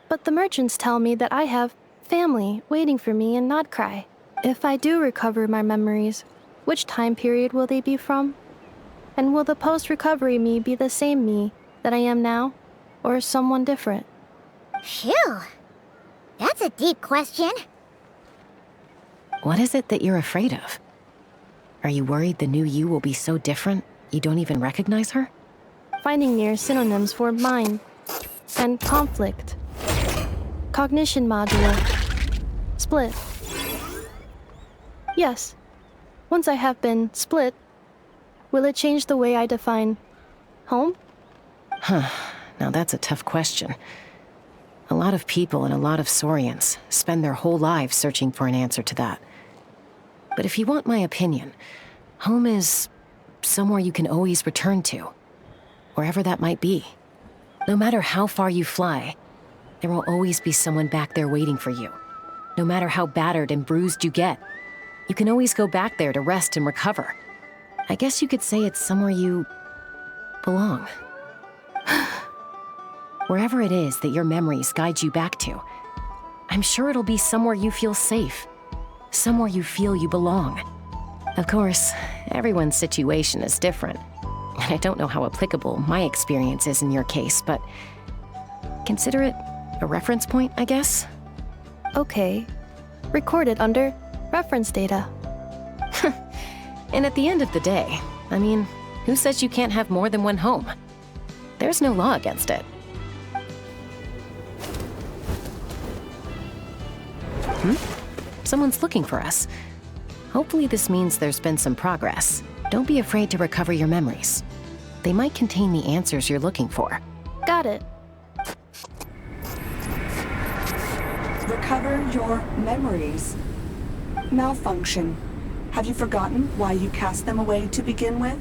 But the merchants tell me that I have family waiting for me in Krai. If I do recover my memories, which time period will they be from? And will the post-recovery me be the same me that I am now, or someone different? Phew. That's a deep question. What is it that you're afraid of? Are you worried the new you will be so different you don't even recognize her? Finding near synonyms for mind and conflict. Cognition module. Split. Yes. Once I have been split, will it change the way I define home? Now that's a tough question. A lot of people and a lot of Saurians spend their whole lives searching for an answer to that. But if you want my opinion, home is somewhere you can always return to, wherever that might be. No matter how far you fly, there will always be someone back there waiting for you. No matter how battered and bruised you get, you can always go back there to rest and recover. I guess you could say it's somewhere you belong. Wherever it is that your memories guide you back to, I'm sure it'll be somewhere you feel safe, somewhere you feel you belong. Of course, everyone's situation is different, and I don't know how applicable my experience is in your case, but consider it a reference point, I guess? Okay. Recorded under reference data. And at the end of the day, I mean, who says you can't have more than one home? There's no law against it. Someone's looking for us. Hopefully this means there's been some progress. Don't be afraid to recover your memories. They might contain the answers you're looking for. Got it. Recover your memories. Malfunction. Have you forgotten why you cast them away to begin with?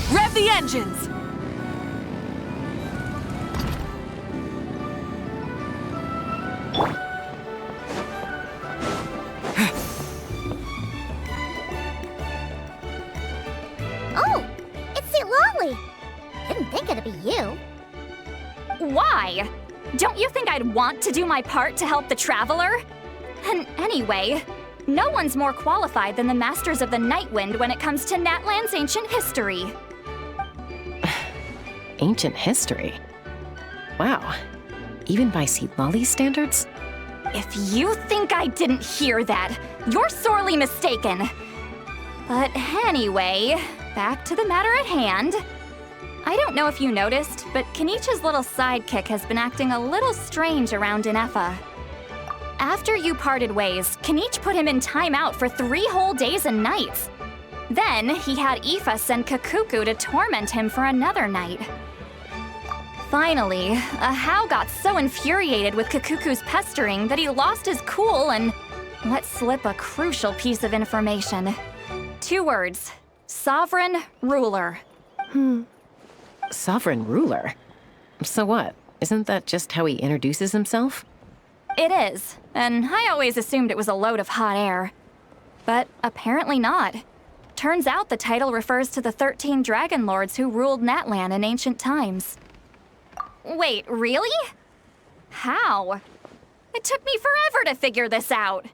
Rev the engines! Oh, it's St. Lolly. Didn't think it'd be you. Why? Don't you think I'd want to do my part to help the Traveler? And anyway, no one's more qualified than the Masters of the Nightwind when it comes to Natlan's ancient history. Ancient history? Wow. Even by St. Lolly's standards? If you think I didn't hear that, you're sorely mistaken. But anyway, back to the matter at hand. I don't know if you noticed, but Kenichi's little sidekick has been acting a little strange around Inefa. After you parted ways, Kenich put him in timeout for 3 whole days and nights. Then he had Aoife send Kakuku to torment him for another night. Finally, Ahau got so infuriated with Kakuku's pestering that he lost his cool and let slip a crucial piece of information. 2 words. Sovereign Ruler. Sovereign ruler? So what? Isn't that just how he introduces himself? It is, and I always assumed it was a load of hot air. But apparently not. Turns out the title refers to the 13 Dragon Lords who ruled Natlan in ancient times. Wait, really? How? It took me forever to figure this out.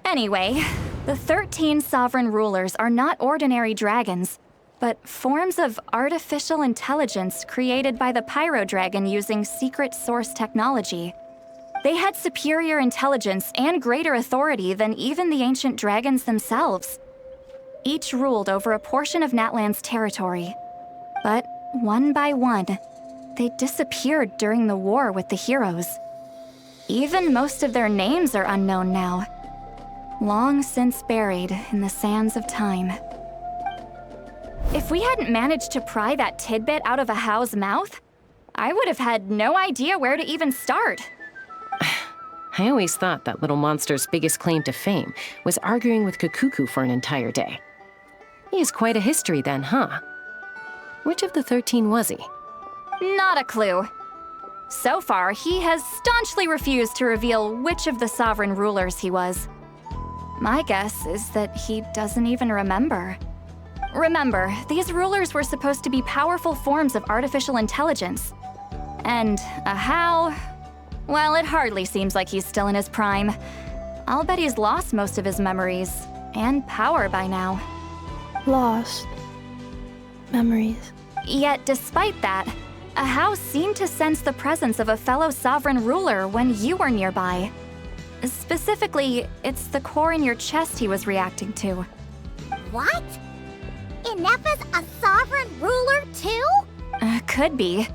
Anyway, the 13 sovereign rulers are not ordinary dragons, but forms of artificial intelligence created by the Pyro Dragon using secret source technology. They had superior intelligence and greater authority than even the ancient dragons themselves. Each ruled over a portion of Natlan's territory. But one by one, they disappeared during the war with the heroes. Even most of their names are unknown now, long since buried in the sands of time. If we hadn't managed to pry that tidbit out of Ahau's mouth, I would have had no idea where to even start. I always thought that little monster's biggest claim to fame was arguing with Kakuku for an entire day. He has quite a history then, huh? Which of the 13 was he? Not a clue. So far, he has staunchly refused to reveal which of the sovereign rulers he was. My guess is that he doesn't even remember. Remember, these rulers were supposed to be powerful forms of artificial intelligence. And Ahau, well, it hardly seems like he's still in his prime. I'll bet he's lost most of his memories and power by now. Lost. Memories. Yet, despite that, Ahau seemed to sense the presence of a fellow sovereign ruler when you were nearby. Specifically, it's the core in your chest he was reacting to. What? Inefa's a sovereign ruler too? Could be.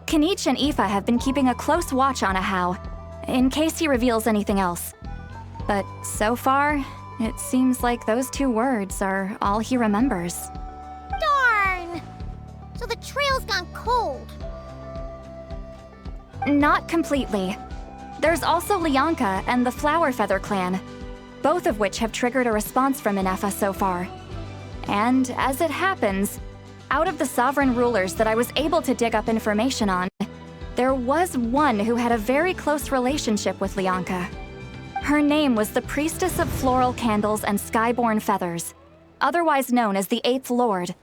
Kenich and Aoife have been keeping a close watch on Ahau, in case he reveals anything else. But so far, it seems like those 2 words are all he remembers. Darn! So the trail's gone cold. Not completely. There's also Lianka and the Flower Feather clan, both of which have triggered a response from Inefa so far. And as it happens, out of the sovereign rulers that I was able to dig up information on, there was one who had a very close relationship with Lianka. Her name was the Priestess of Floral Candles and Skyborn Feathers, otherwise known as the 8th Lord.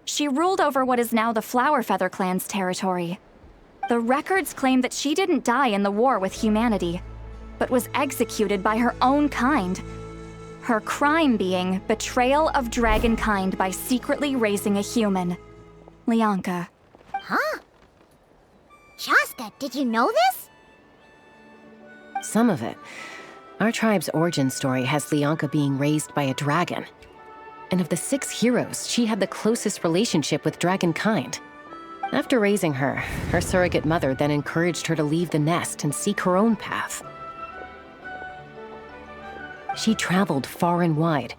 She ruled over what is now the Flower Feather clan's territory. The records claim that she didn't die in the war with humanity, but was executed by her own kind. Her crime being betrayal of dragonkind by secretly raising a human. Lianka. Huh? Just a Did you know this? Some of it. Our tribe's origin story has Leonka being raised by a dragon. And of the 6 heroes, she had the closest relationship with dragonkind. After raising her, her surrogate mother then encouraged her to leave the nest and seek her own path. She traveled far and wide,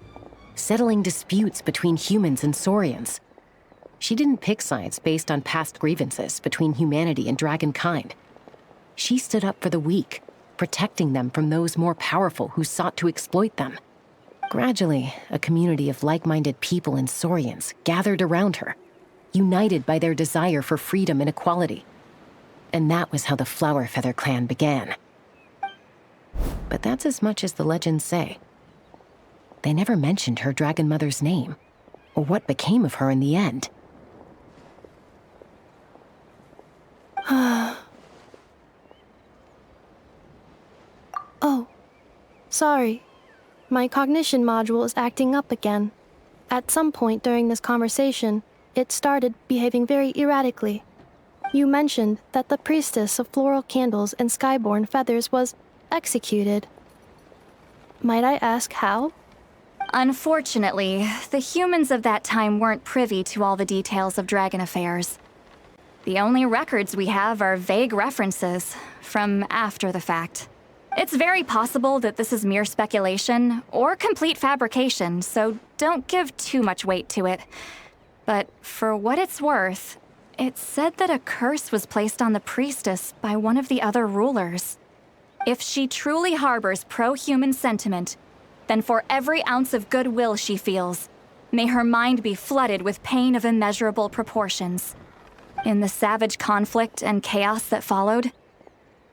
settling disputes between humans and Saurians. She didn't pick sides based on past grievances between humanity and dragonkind. She stood up for the weak, protecting them from those more powerful who sought to exploit them. Gradually, a community of like-minded people and Saurians gathered around her, united by their desire for freedom and equality. And that was how the Flower Feather clan began. But that's as much as the legends say. They never mentioned her dragon mother's name, or what became of her in the end. Oh, sorry. My cognition module is acting up again. At some point during this conversation, it started behaving very erratically. You mentioned that the priestess of floral candles and skyborn feathers was executed. Might I ask how? Unfortunately, the humans of that time weren't privy to all the details of dragon affairs. The only records we have are vague references from after the fact. It's very possible that this is mere speculation or complete fabrication, so don't give too much weight to it. But for what it's worth, it's said that a curse was placed on the priestess by one of the other rulers. If she truly harbors pro-human sentiment, then for every ounce of goodwill she feels, may her mind be flooded with pain of immeasurable proportions. In the savage conflict and chaos that followed,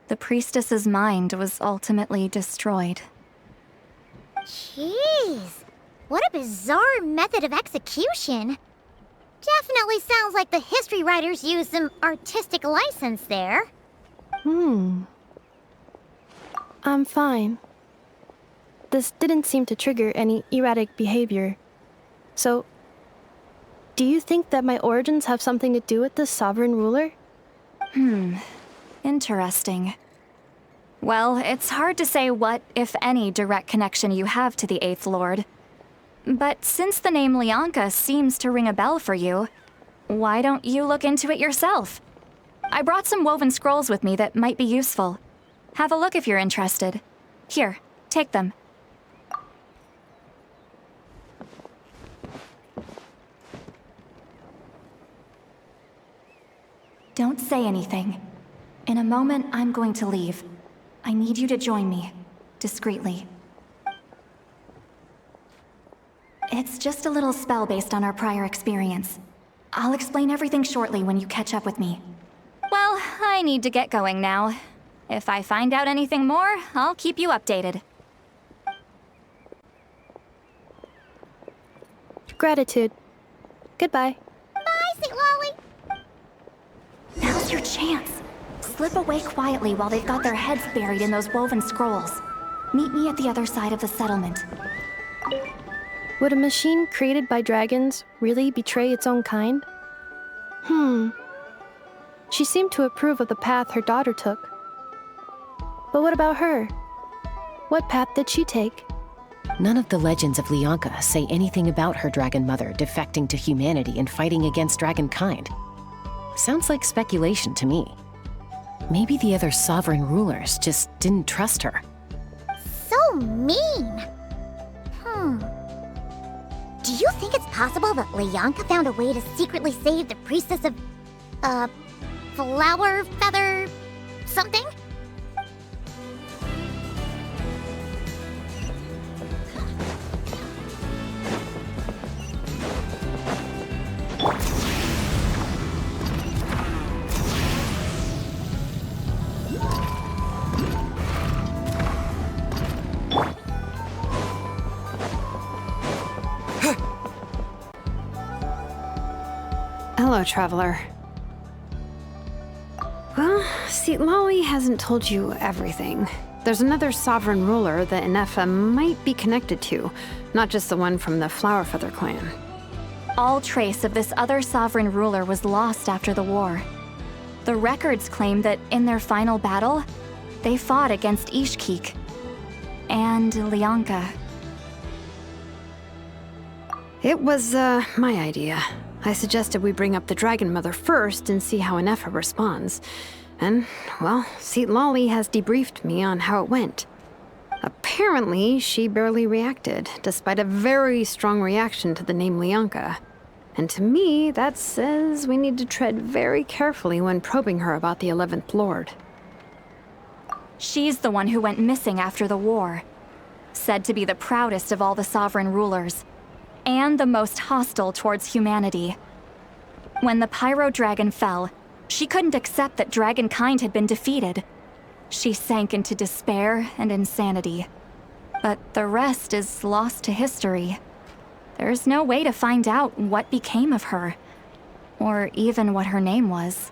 the priestess's mind was ultimately destroyed. Jeez, what a bizarre method of execution. Definitely sounds like the history writers used some artistic license there. I'm fine. This didn't seem to trigger any erratic behavior. So, do you think that my origins have something to do with this sovereign ruler? Interesting. Well, it's hard to say what, if any, direct connection you have to the 8th Lord. But since the name Leonka seems to ring a bell for you, why don't you look into it yourself? I brought some woven scrolls with me that might be useful. Have a look if you're interested. Here, take them. Don't say anything. In a moment, I'm going to leave. I need you to join me, discreetly. It's just a little spell based on our prior experience. I'll explain everything shortly when you catch up with me. Well, I need to get going now. If I find out anything more, I'll keep you updated. Gratitude. Goodbye. Bye, Sweet Lolly. Now's your chance. Slip away quietly while they've got their heads buried in those woven scrolls. Meet me at the other side of the settlement. Would a machine created by dragons really betray its own kind? She seemed to approve of the path her daughter took. But what about her? What path did she take? None of the legends of Leonka say anything about her dragon mother defecting to humanity and fighting against dragonkind. Sounds like speculation to me. Maybe the other sovereign rulers just didn't trust her. So mean. Do you think it's possible that Leonka found a way to secretly save the priestess of, Flower Feather something? Hello, traveler. Well, see, Lolly hasn't told you everything. There's another sovereign ruler that Inefa might be connected to, not just the one from the Flower Feather clan. All trace of this other sovereign ruler was lost after the war. The records claim that in their final battle, they fought against Ishkik and Lianka. It was, my idea. I suggested we bring up the Dragon Mother first and see how Inefa responds. And, well, Seat Lolly has debriefed me on how it went. Apparently, she barely reacted, despite a very strong reaction to the name Lianka. And to me, that says we need to tread very carefully when probing her about the 11th Lord. She's the one who went missing after the war. Said to be the proudest of all the sovereign rulers, and the most hostile towards humanity. When the Pyro Dragon fell, she couldn't accept that dragonkind had been defeated. She sank into despair and insanity. But the rest is lost to history. There's no way to find out what became of her, or even what her name was.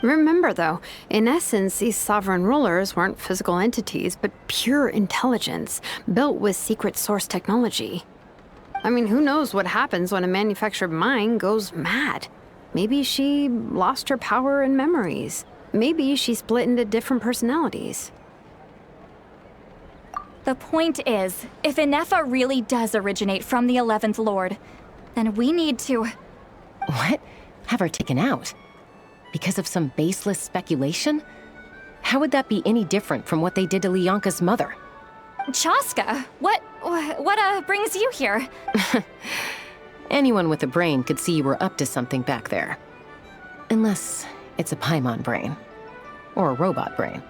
Remember, though, in essence, these sovereign rulers weren't physical entities, but pure intelligence, built with secret source technology. I mean, who knows what happens when a manufactured mind goes mad? Maybe she lost her power and memories. Maybe she split into different personalities. The point is, if Inefa really does originate from the 11th Lord, then we need to... What? Have her taken out? Because of some baseless speculation? How would that be any different from what they did to Lianka's mother? Chaska, what brings you here? Anyone with a brain could see you were up to something back there. Unless it's a Paimon brain. Or a robot brain.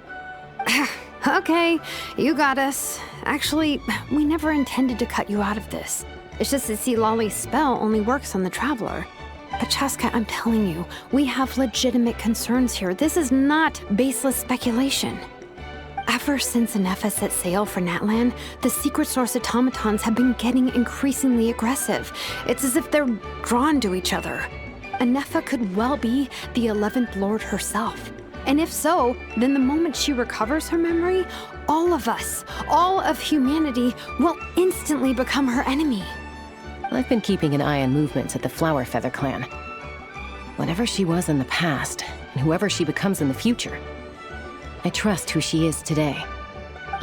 Okay, you got us. Actually, we never intended to cut you out of this. It's just that Lolly's spell only works on the Traveler. But Chaska, I'm telling you, we have legitimate concerns here. This is not baseless speculation. Ever since Inefa set sail for Natlan, the secret source automatons have been getting increasingly aggressive. It's as if they're drawn to each other. Inefa could well be the 11th Lord herself. And if so, then the moment she recovers her memory, all of us, all of humanity, will instantly become her enemy. I've been keeping an eye on movements at the Flower Feather clan. Whatever she was in the past, and whoever she becomes in the future, I trust who she is today.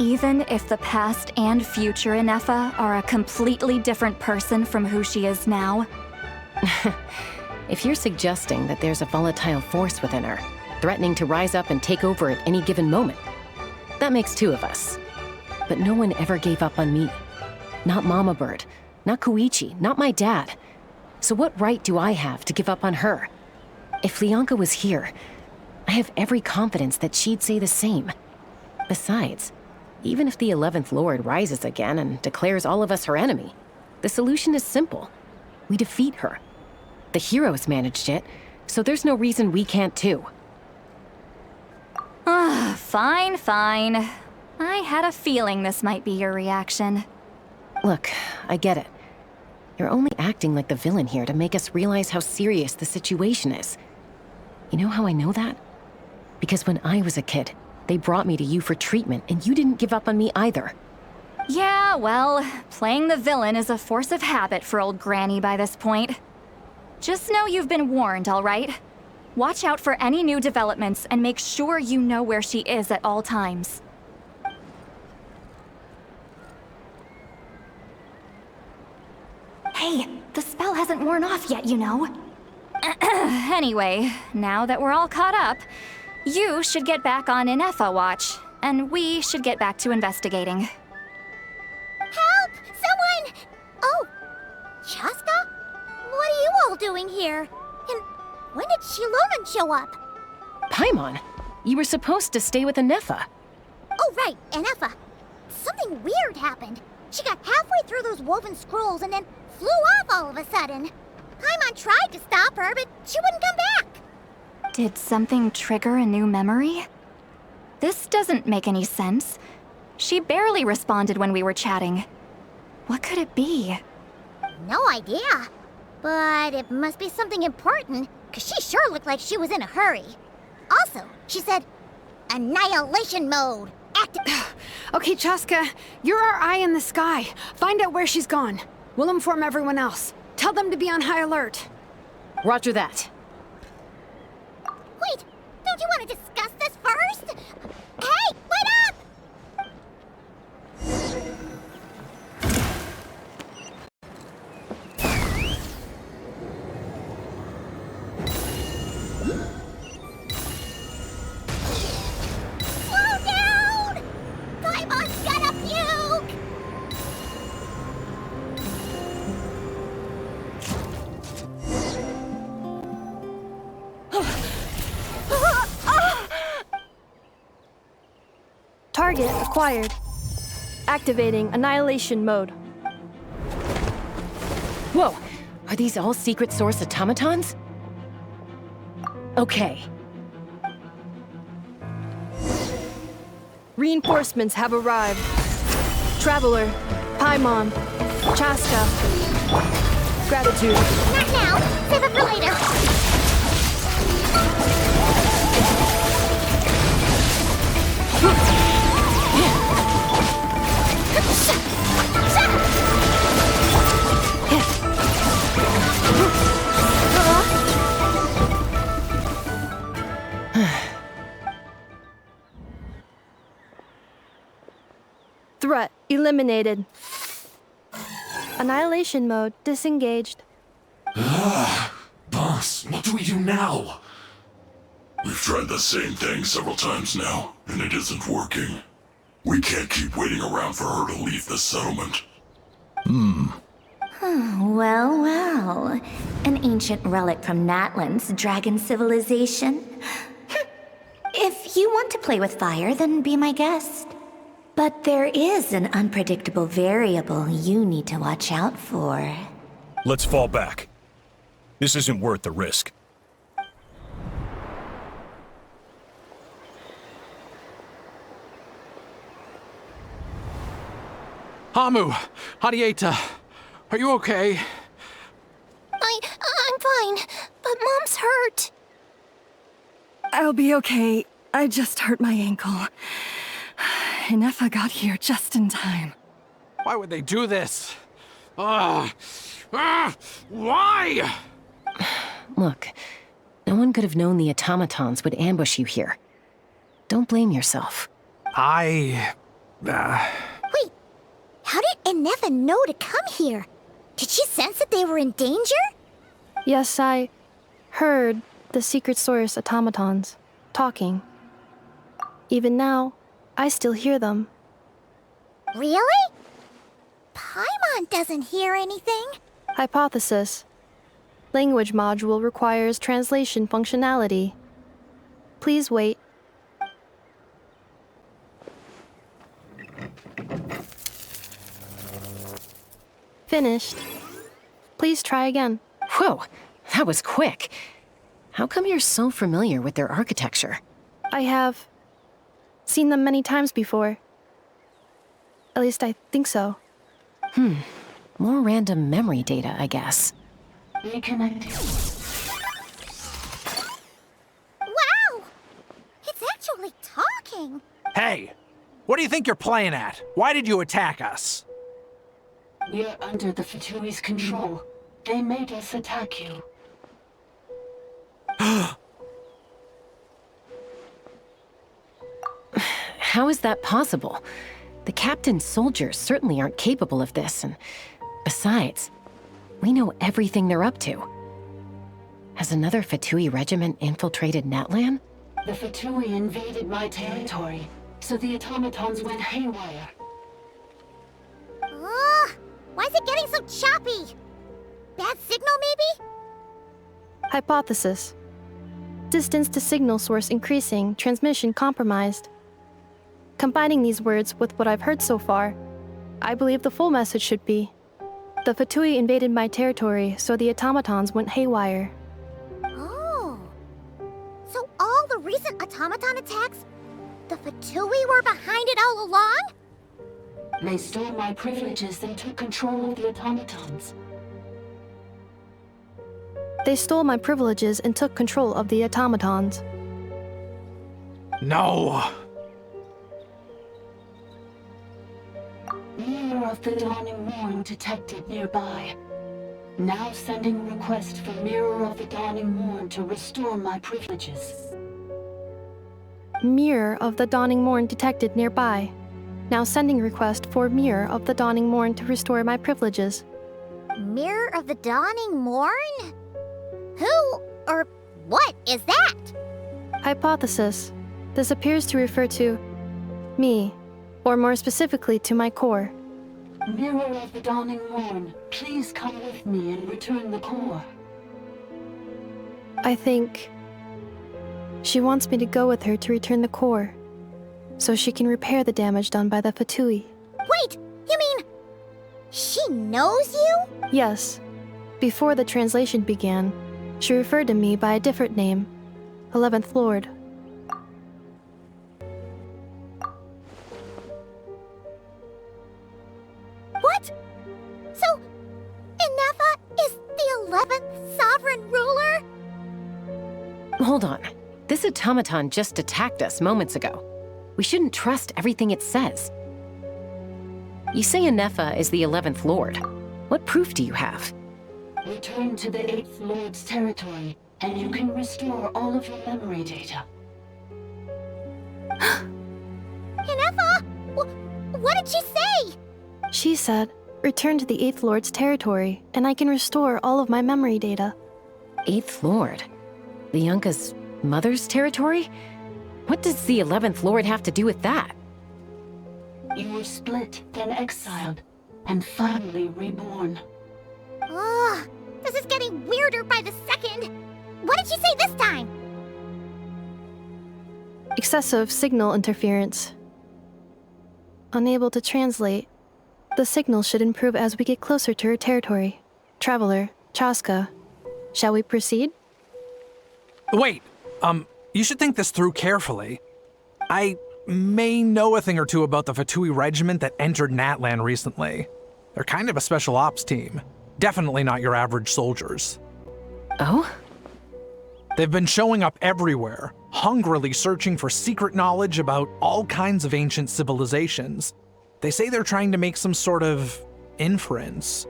Even if the past and future Inefa are a completely different person from who she is now? If you're suggesting that there's a volatile force within her, threatening to rise up and take over at any given moment, that makes two of us. But no one ever gave up on me. Not Mama Bird, not Koichi, not my dad. So what right do I have to give up on her? If Lianka was here, I have every confidence that she'd say the same. Besides, even if the 11th Lord rises again and declares all of us her enemy, the solution is simple. We defeat her. The heroes managed it, so there's no reason we can't too. Fine. I had a feeling this might be your reaction. Look, I get it. You're only acting like the villain here to make us realize how serious the situation is. You know how I know that? Because when I was a kid, they brought me to you for treatment, and you didn't give up on me either. Yeah, well, playing the villain is a force of habit for old Granny by this point. Just know you've been warned, all right? Watch out for any new developments and make sure you know where she is at all times. Hey, the spell hasn't worn off yet, you know. Anyway, now that we're all caught up, you should get back on Inefa watch, and we should get back to investigating. Help! Someone! Oh, Chaska? What are you all doing here? And when did Xilonen show up? Paimon, you were supposed to stay with Inefa. Oh, right, Inefa. Something weird happened. She got halfway through those woven scrolls and then flew off all of a sudden. Paimon tried to stop her, but she wouldn't come back. Did something trigger a new memory? This doesn't make any sense. She barely responded when we were chatting. What could it be? No idea. But it must be something important, because she sure looked like she was in a hurry. Also, she said, annihilation mode. Okay, Chaska, you're our eye in the sky. Find out where she's gone. We'll inform everyone else. Tell them to be on high alert. Roger that. Wait, Target acquired. Activating Annihilation Mode. Whoa! Are these all secret source automatons? Okay. Reinforcements have arrived. Traveler, Paimon, Chaska. Gratitude. Not now. Save it for later. Threat eliminated. Annihilation mode disengaged. Boss, what do we do now? We've tried the same thing several times now, and it isn't working. We can't keep waiting around for her to leave the settlement. Well, well. An ancient relic from Natlan's dragon civilization. If you want to play with fire, then be my guest. But there is an unpredictable variable you need to watch out for. Let's fall back. This isn't worth the risk. Hamu, Hadieta, are you okay? I'm fine, but Mom's hurt. I'll be okay. I just hurt my ankle. Inefa got here just in time. Why would they do this? Why? Look, no one could have known the automatons would ambush you here. Don't blame yourself. Wait, how did Inefa know to come here? Did she sense that they were in danger? Yes, I heard the secret source automatons talking. Even now, I still hear them. Really? Paimon doesn't hear anything. Hypothesis. Language module requires translation functionality. Please wait. Finished. Please try again. Whoa, that was quick. How come you're so familiar with their architecture? I have seen them many times before. At least I think so. More random memory data, I guess. Reconnecting. Wow! It's actually talking. Hey, what do you think you're playing at? Why did you attack us? We're under the Fatui's control. They made us attack you. How is that possible? The captain's soldiers certainly aren't capable of this, and besides, we know everything they're up to. Has another Fatui regiment infiltrated Natlan? The Fatui invaded my territory, so the automatons went haywire. Why is it getting so choppy? Bad signal, maybe? Hypothesis. Distance to signal source increasing, transmission compromised. Combining these words with what I've heard so far, I believe the full message should be: the Fatui invaded my territory, so the automatons went haywire. Oh. So all the recent automaton attacks, the Fatui were behind it all along? They stole my privileges and took control of the automatons. They stole my privileges and took control of the automatons. No! Mirror of the Dawning Morn detected nearby. Now sending request for Mirror of the Dawning Morn to restore my privileges. Mirror of the Dawning Morn detected nearby. Now sending request for Mirror of the Dawning Morn to restore my privileges. Mirror of the Dawning Morn? Who or what is that? Hypothesis. This appears to refer to me, or more specifically to my core. Mirror of the Dawning Morn, please come with me and return the core. I think she wants me to go with her to return the core. so she can repair the damage done by the Fatui. Wait, you mean she knows you? Yes. Before the translation began, she referred to me by a different name, 11th Lord. What? So, Inefa is the 11th sovereign ruler? Hold on. This automaton just attacked us moments ago. We shouldn't trust everything it says. You say Inefa is the 11th Lord. What proof do you have? Return to the 8th Lord's territory, and you can restore all of your memory data. Inefa? What did she say? She said, return to the 8th Lord's territory, and I can restore all of my memory data. 8th Lord? The Yunka's mother's territory? What does the 11th Lord have to do with that? You were split, then exiled, and finally reborn. Ugh, this is getting weirder by the second. What did she say this time? Excessive signal interference. Unable to translate. The signal should improve as we get closer to her territory. Traveler, Chaska, shall we proceed? Wait, you should think this through carefully. I may know a thing or two about the Fatui regiment that entered Natlan recently. They're kind of a special ops team. Definitely not your average soldiers. Oh? They've been showing up everywhere, hungrily searching for secret knowledge about all kinds of ancient civilizations. They say they're trying to make some sort of inference.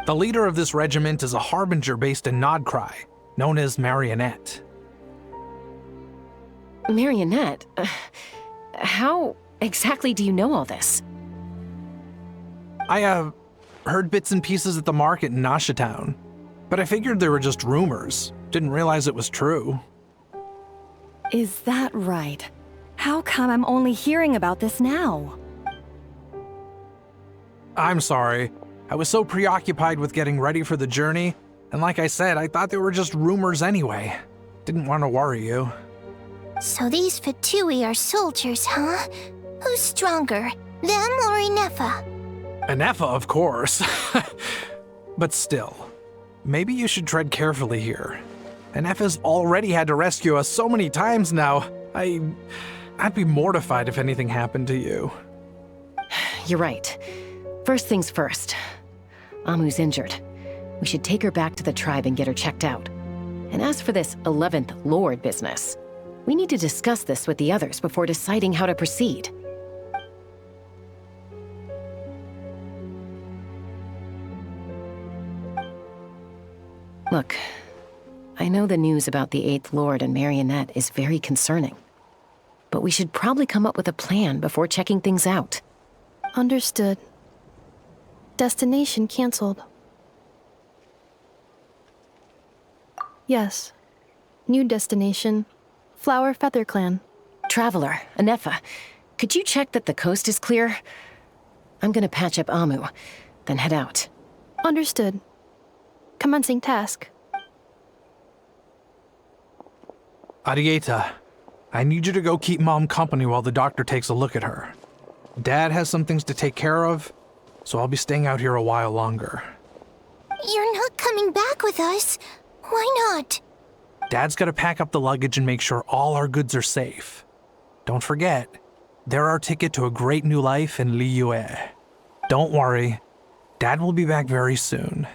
The leader of this regiment is a harbinger based in Krai, known as Marionette. Marionette? How exactly do you know all this? I, heard bits and pieces at the market in Nasha Town, but I figured they were just rumors. Didn't realize it was true. Is that right? How come I'm only hearing about this now? I'm sorry. I was so preoccupied with getting ready for the journey, and like I said, I thought they were just rumors anyway. Didn't want to worry you. So these Fatui are soldiers, huh? Who's stronger, them or Inefa? Inefa, of course. But still, maybe you should tread carefully here. Inefa's already had to rescue us so many times now. I'd be mortified if anything happened to you. You're right. First things first. Amu's injured. We should take her back to the tribe and get her checked out. And as for this 11th Lord business, we need to discuss this with the others before deciding how to proceed. Look, I know the news about the 8th Lord and Marionette is very concerning, but we should probably come up with a plan before checking things out. Understood. Destination canceled. Yes. New destination, Flower Feather Clan. Traveler, Inefa, could you check that the coast is clear? I'm gonna patch up Amu, then head out. Understood. Commencing task. Arieta, I need you to go keep Mom company while the doctor takes a look at her. Dad has some things to take care of, so I'll be staying out here a while longer. You're not coming back with us. Why not? Dad's gotta pack up the luggage and make sure all our goods are safe. Don't forget, they're our ticket to a great new life in Liyue. Don't worry, Dad will be back very soon.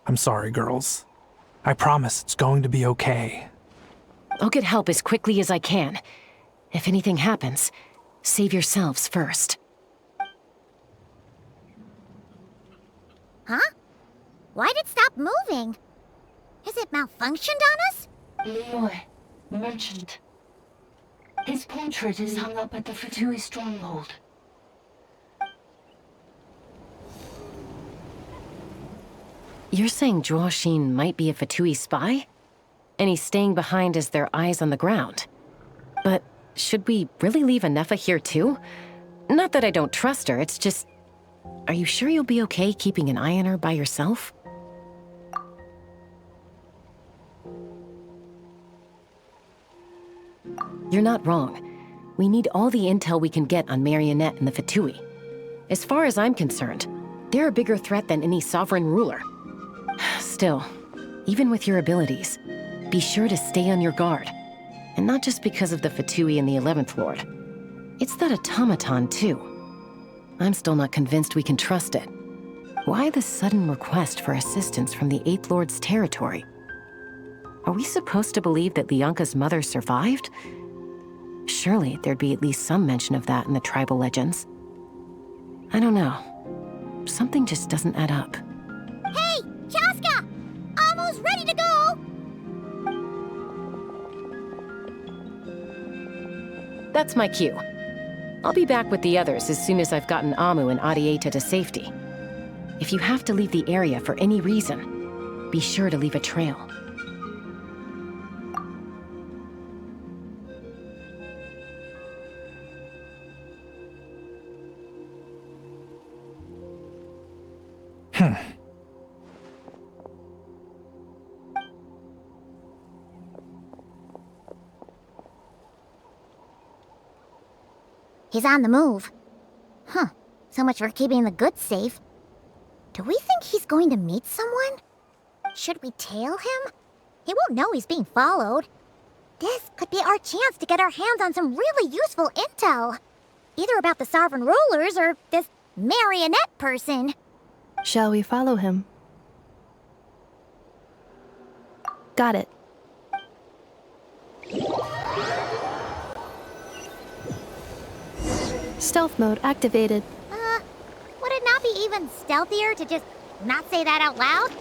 I'm sorry, girls. I promise it's going to be okay. I'll get help as quickly as I can. If anything happens, save yourselves first. Huh? Why'd it stop moving? Has it malfunctioned on us? Leroy, merchant. His portrait is hung up at the Fatui stronghold. You're saying Zhuoxin might be a Fatui spy? And he's staying behind as their eyes on the ground. But should we really leave Inefa here too? Not that I don't trust her, it's just... Are you sure you'll be okay keeping an eye on her by yourself? You're not wrong. We need all the intel we can get on Marionette and the Fatui. As far as I'm concerned, they're a bigger threat than any sovereign ruler. Still, even with your abilities, be sure to stay on your guard. And not just because of the Fatui and the 11th Lord. It's that automaton, too. I'm still not convinced we can trust it. Why the sudden request for assistance from the 8th Lord's territory? Are we supposed to believe that Lianka's mother survived? Surely there'd be at least some mention of that in the tribal legends. I don't know. Something just doesn't add up. Hey, Chaska! Almost ready to go! That's my cue. I'll be back with the others as soon as I've gotten Amu and Adieta to safety. If you have to leave the area for any reason, be sure to leave a trail. He's on the move. Huh. So much for keeping the goods safe. Do we think he's going to meet someone? Should we tail him? He won't know he's being followed. This could be our chance to get our hands on some really useful intel. Either about the sovereign rulers or this marionette person. Shall we follow him? Got it. Stealth mode activated. Would it not be even stealthier to just not say that out loud?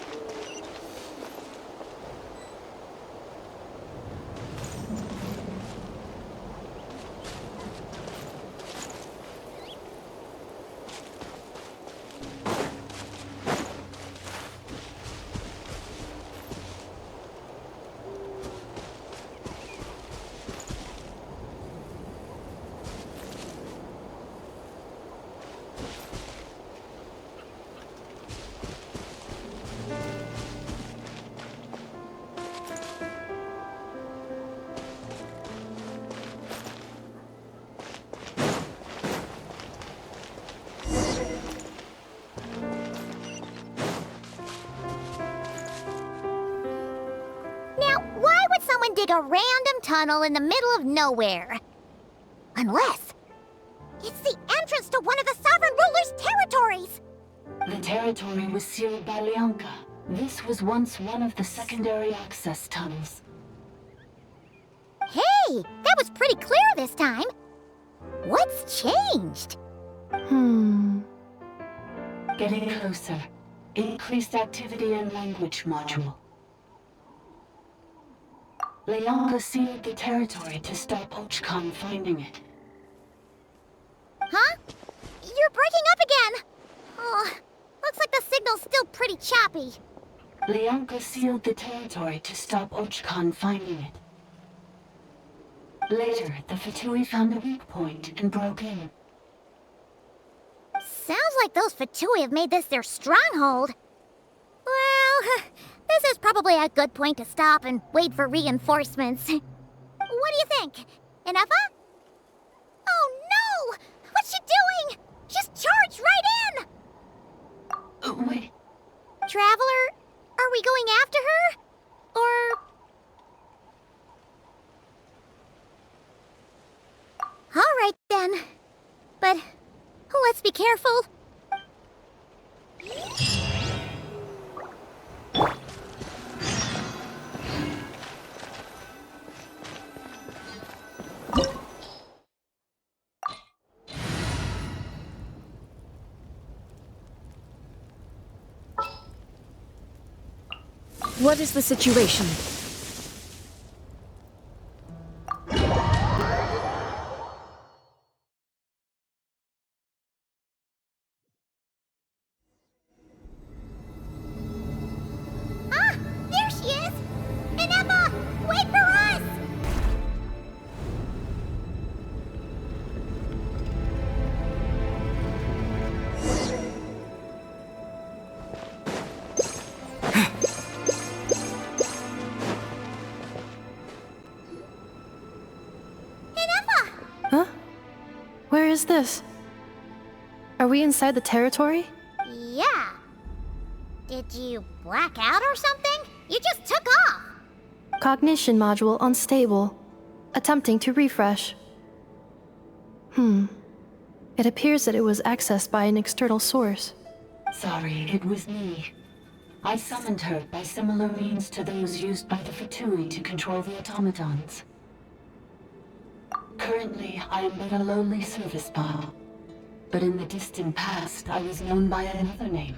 Dig a random tunnel in the middle of nowhere. Unless it's the entrance to one of the sovereign ruler's territories. The territory was sealed by Lianka. This was once one of the secondary access tunnels. Hey, that was pretty clear this time. What's changed? Getting closer. Increased activity in language module. Lianka sealed the territory to stop Ochkan finding it. Huh? You're breaking up again! Oh, looks like the signal's still pretty choppy. Lianka sealed the territory to stop Ochkan finding it. Later, the Fatui found a weak point and broke in. Sounds like those Fatui have made this their stronghold. Well, this is probably a good point to stop and wait for reinforcements. What do you think? Enough? Oh no! What's she doing? She's charged right in! Wait. Traveler, are we going after her? Or... All right then. But let's be careful. What is the situation? Ah! There she is! Ineppa! Wait for us! is this? Are we inside the territory? Yeah. Did you black out or something? You just took off. Cognition module unstable. Attempting to refresh. It appears that it was accessed by an external source. Sorry, it was me. I summoned her by similar means to those used by the Fatui to control the automatons. Currently, I am but a lowly service bot. But in the distant past, I was known by another name.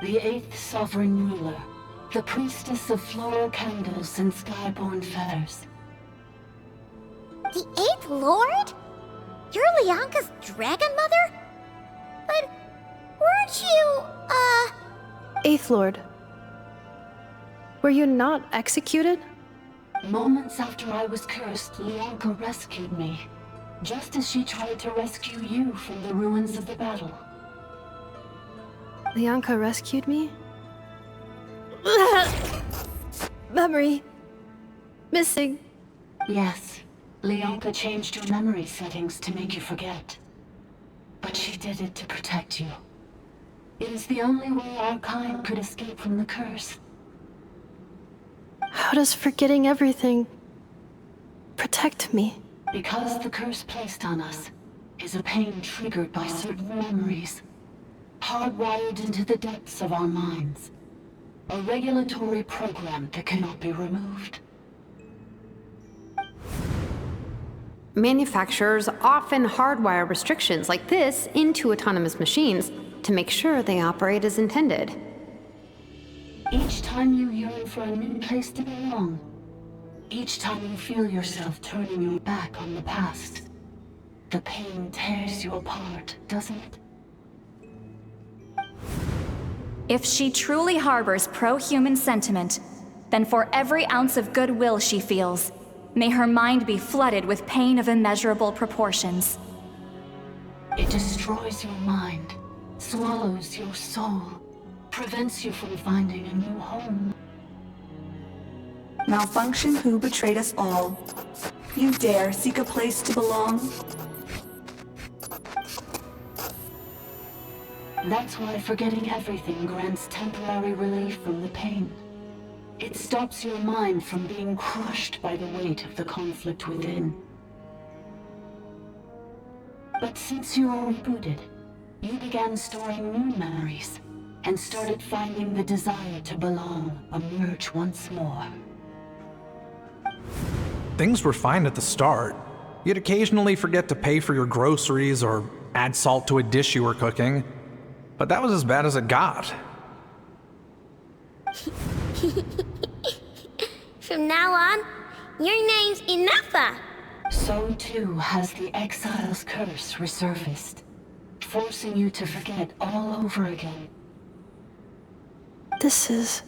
The 8th Sovereign Ruler, the priestess of floral candles and skyborn feathers. The 8th Lord? You're Lianka's dragon mother? But weren't you, 8th Lord. Were you not executed? Moments after I was cursed, Lianka rescued me. Just as she tried to rescue you from the ruins of the battle. Lianka rescued me? Memory. Missing. Yes. Lianka changed your memory settings to make you forget. But she did it to protect you. It is the only way our kind could escape from the curse. How does forgetting everything protect me? Because the curse placed on us is a pain triggered by certain memories, hardwired into the depths of our minds. A regulatory program that cannot be removed. Manufacturers often hardwire restrictions like this into autonomous machines to make sure they operate as intended. Each time you yearn for a new place to belong, each time you feel yourself turning your back on the past, the pain tears you apart, doesn't it? If she truly harbors pro-human sentiment, then for every ounce of goodwill she feels, may her mind be flooded with pain of immeasurable proportions. It destroys your mind, swallows your soul, prevents you from finding a new home. Malfunction who betrayed us all. You dare seek a place to belong? That's why forgetting everything grants temporary relief from the pain. It stops your mind from being crushed by the weight of the conflict within. But since you are rebooted, you began storing new memories, and started finding the desire to belong emerge once more. Things were fine at the start. You'd occasionally forget to pay for your groceries or add salt to a dish you were cooking. But that was as bad as it got. From now on, your name's Inafa. So too has the Exile's curse resurfaced, forcing you to forget all over again. This is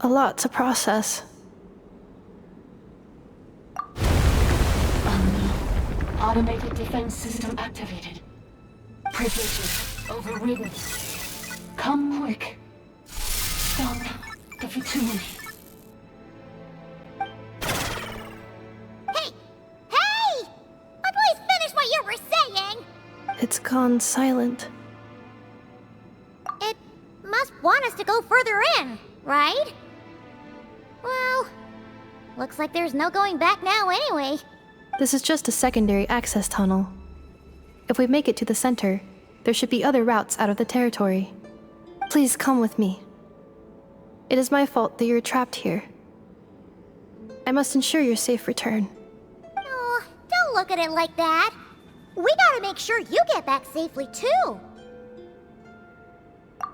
a lot to process. Automated defense system activated. Privileges overridden. Come quick. Stop the Fatui. Hey! Please finish what you were saying! It's gone silent. It must want us to go further in, right? Well, looks like there's no going back now anyway. This is just a secondary access tunnel. If we make it to the center, there should be other routes out of the territory. Please come with me. It is my fault that you're trapped here. I must ensure your safe return. Oh, don't look at it like that. We gotta make sure you get back safely too.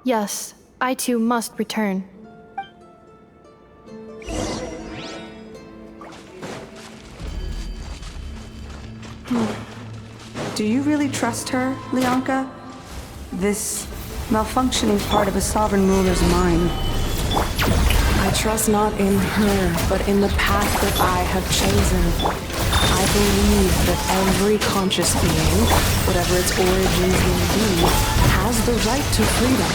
Yes, I too must return. Do you really trust her, Lianka? This malfunctioning part of a sovereign ruler's mind. I trust not in her, but in the path that I have chosen. I believe that every conscious being, whatever its origins may be, has the right to freedom.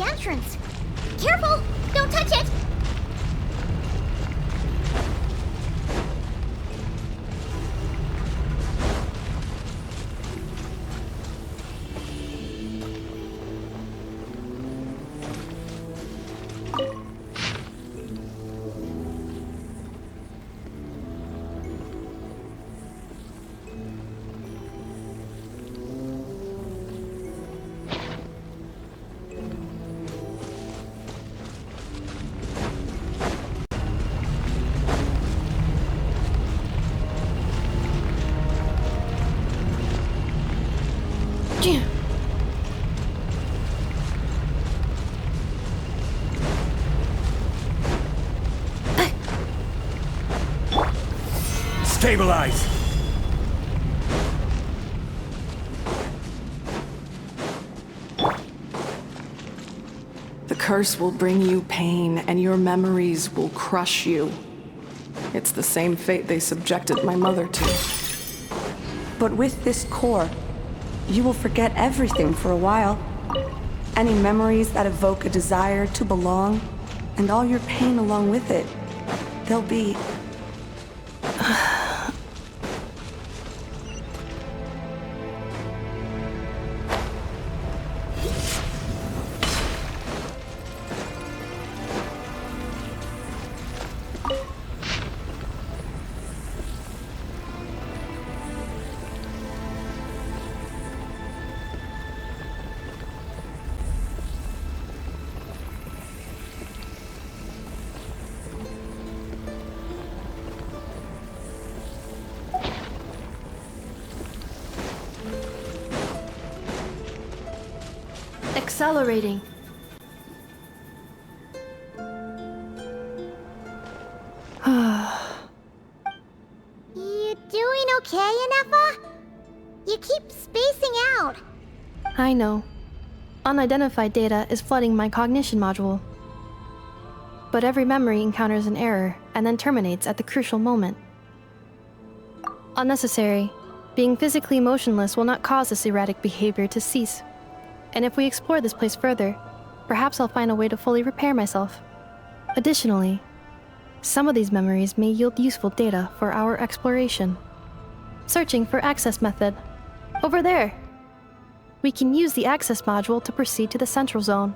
the entrance. Careful! Don't touch it! Stabilize! The curse will bring you pain, and your memories will crush you. It's the same fate they subjected my mother to. But with this core, you will forget everything for a while. Any memories that evoke a desire to belong, and all your pain along with it, they'll be... Accelerating. You doing okay, Inefa? You keep spacing out. I know. Unidentified data is flooding my cognition module. But every memory encounters an error and then terminates at the crucial moment. Unnecessary. Being physically motionless will not cause this erratic behavior to cease. And if we explore this place further, perhaps I'll find a way to fully repair myself. Additionally, some of these memories may yield useful data for our exploration. Searching for access method. Over there! We can use the access module to proceed to the central zone.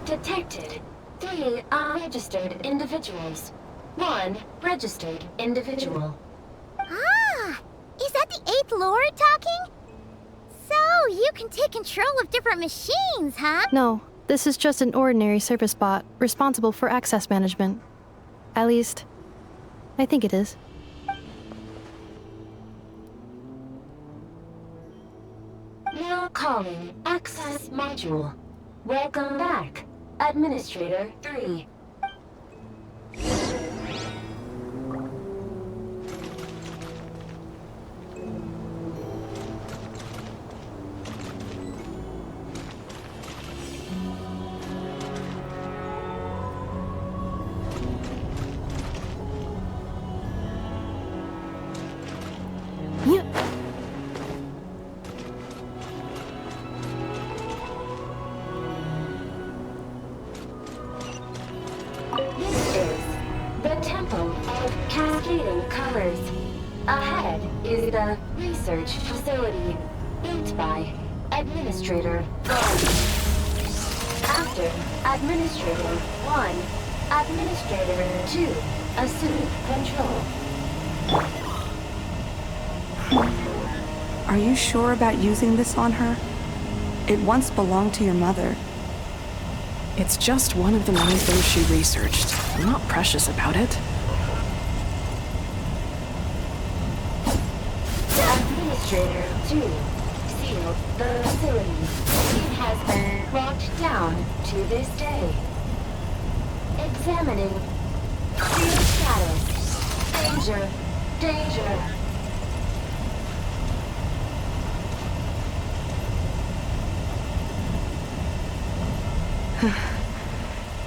Detected 3 unregistered individuals. 1 registered individual. Ah! Is that the 8th Lord talking? So, you can take control of different machines, huh? No, this is just an ordinary service bot responsible for access management. At least, I think it is. Now calling access module. Welcome back, Administrator 3. Ahead is the research facility, built by Administrator 1. After Administrator 1, Administrator 2 assume control. Are you sure about using this on her? It once belonged to your mother. It's just one of the many things she researched. I'm not precious about it. Administrator 2 sealed the facility. It has been locked down to this day. Examining seal status. Danger! Danger!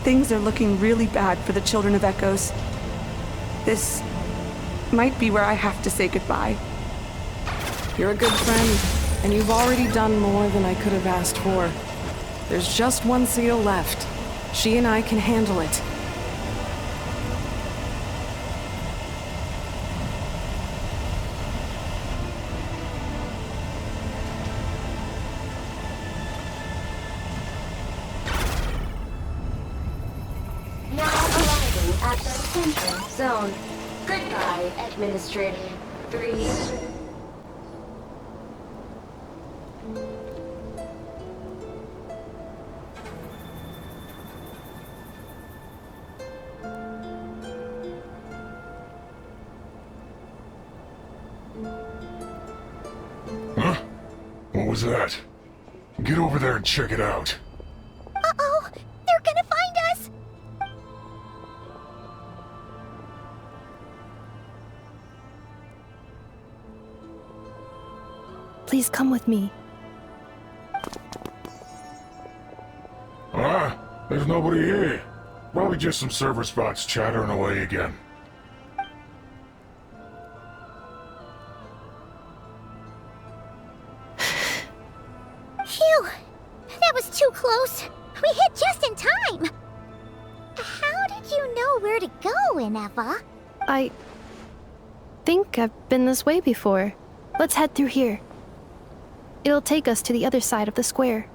Things are looking really bad for the Children of Echoes. This might be where I have to say goodbye. You're a good friend, and you've already done more than I could have asked for. There's just one seal left. She and I can handle it. Now arriving at the central zone. Goodbye, Administrator 3. Huh? What was that? Get over there and check it out. Uh-oh! They're gonna find us! Please come with me. Ah, there's nobody here. Probably just some server spots chattering away again. Phew! That was too close. We hit just in time. How did you know where to go, Ineva? I think I've been this way before. Let's head through here. It'll take us to the other side of the square.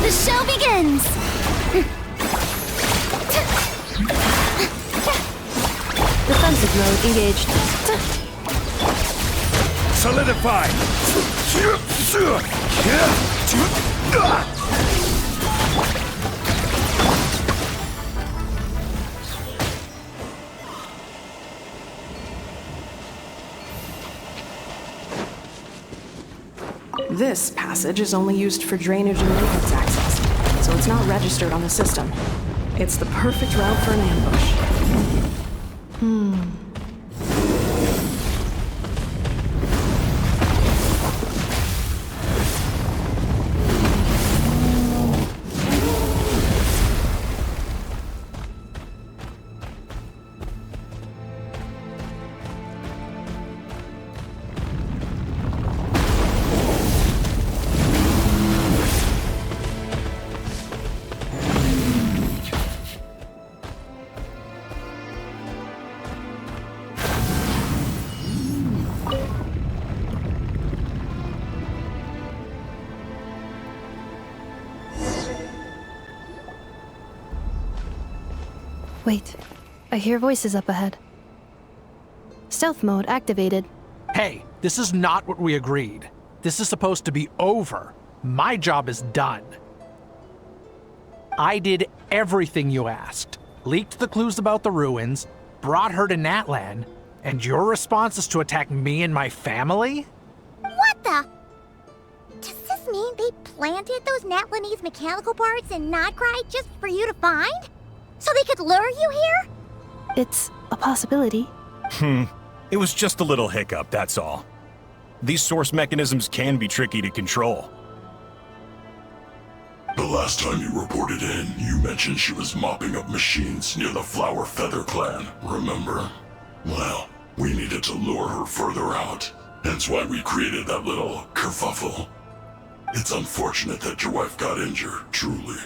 The show begins! Defensive mode engaged. Solidify! This passage is only used for drainage and maintenance access, so it's not registered on the system. It's the perfect route for an ambush. Wait, I hear voices up ahead. Stealth mode activated. Hey, this is not what we agreed. This is supposed to be over. My job is done. I did everything you asked. Leaked the clues about the ruins, brought her to Natlan, and your response is to attack me and my family? What the? Does this mean they planted those Natlanese mechanical parts in Krai just for you to find? So they could lure you here? It's a possibility. It was just a little hiccup, that's all. These source mechanisms can be tricky to control. The last time you reported in, you mentioned she was mopping up machines near the Flower Feather clan, remember? Well, we needed to lure her further out, hence why we created that little kerfuffle. It's unfortunate that your wife got injured, truly.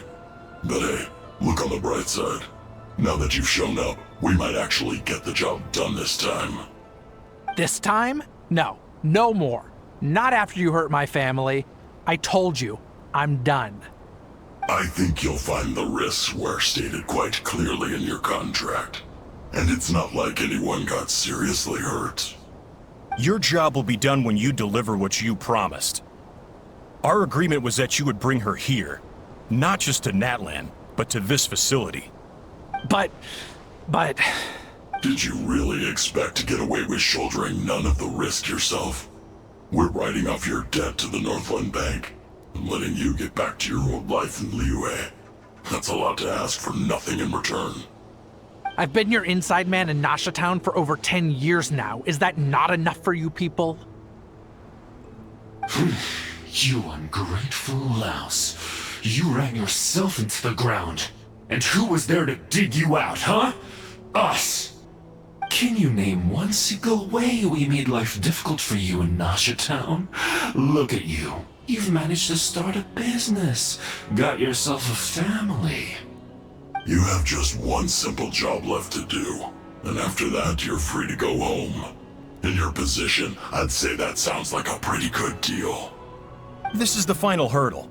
But hey, look on the bright side. Now that you've shown up, we might actually get the job done this time. This time? No, no more. Not after you hurt my family. I told you, I'm done. I think you'll find the risks were stated quite clearly in your contract. And it's not like anyone got seriously hurt. Your job will be done when you deliver what you promised. Our agreement was that you would bring her here, not just to Natlan, but to this facility. But... Did you really expect to get away with shouldering none of the risk yourself? We're writing off your debt to the Northland Bank and letting you get back to your old life in Liyue. That's a lot to ask for nothing in return. I've been your inside man in Nasha Town for over 10 years now. Is that not enough for you people? You ungrateful louse. You ran yourself into the ground. And who was there to dig you out, huh? Us! Can you name one single way we made life difficult for you in Nasha Town? Look at you. You've managed to start a business. Got yourself a family. You have just one simple job left to do. And after that, you're free to go home. In your position, I'd say that sounds like a pretty good deal. This is the final hurdle.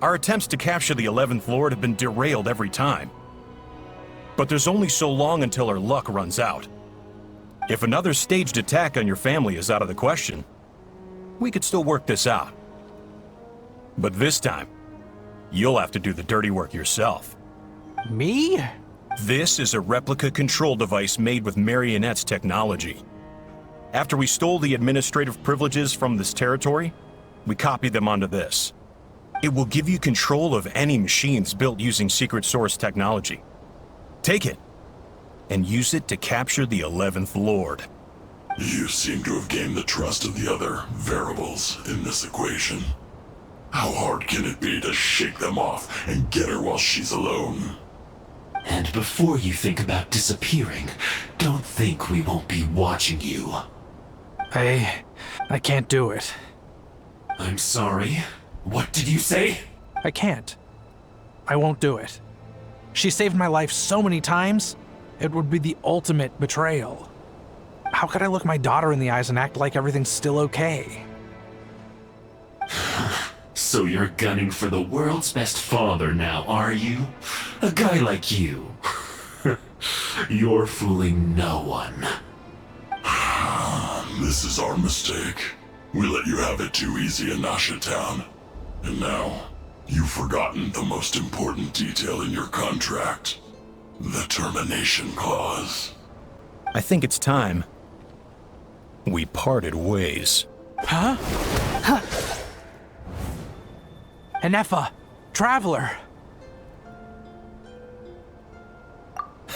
Our attempts to capture the 11th Lord have been derailed every time. But there's only so long until our luck runs out. If another staged attack on your family is out of the question, we could still work this out. But this time, you'll have to do the dirty work yourself. Me? This is a replica control device made with Marionette's technology. After we stole the administrative privileges from this territory, we copied them onto this. It will give you control of any machines built using secret source technology. Take it, and use it to capture the 11th Lord. You seem to have gained the trust of the other variables in this equation. How hard can it be to shake them off and get her while she's alone? And before you think about disappearing, don't think we won't be watching you. I can't do it. I'm sorry. What did you say? I can't. I won't do it. She saved my life so many times, it would be the ultimate betrayal. How could I look my daughter in the eyes and act like everything's still okay? So you're gunning for the world's best father now, are you? A guy like you. You're fooling no one. This is our mistake. We let you have it too easy in Nasha Town. And now, you've forgotten the most important detail in your contract. The termination clause. I think it's time we parted ways. Huh? Huh. Enefa, Traveler.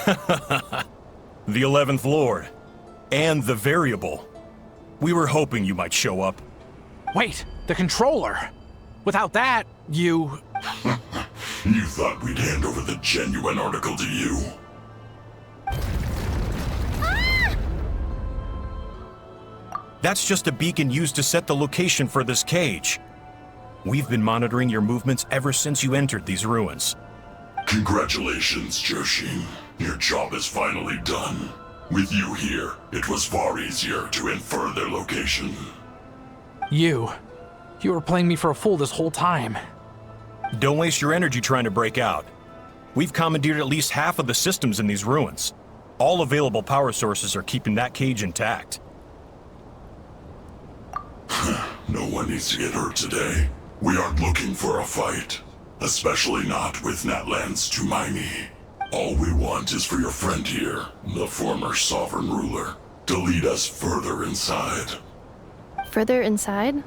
The 11th Lord. And the Variable. We were hoping you might show up. Wait, the Controller. Without that, you... You thought we'd hand over the genuine article to you? That's just a beacon used to set the location for this cage. We've been monitoring your movements ever since you entered these ruins. Congratulations, Joshin. Your job is finally done. With you here, it was far easier to infer their location. You were playing me for a fool this whole time. Don't waste your energy trying to break out. We've commandeered at least half of the systems in these ruins. All available power sources are keeping that cage intact. No one needs to get hurt today. We aren't looking for a fight. Especially not with Natlan's Tumaini. All we want is for your friend here, the former sovereign ruler, to lead us further inside. Further inside?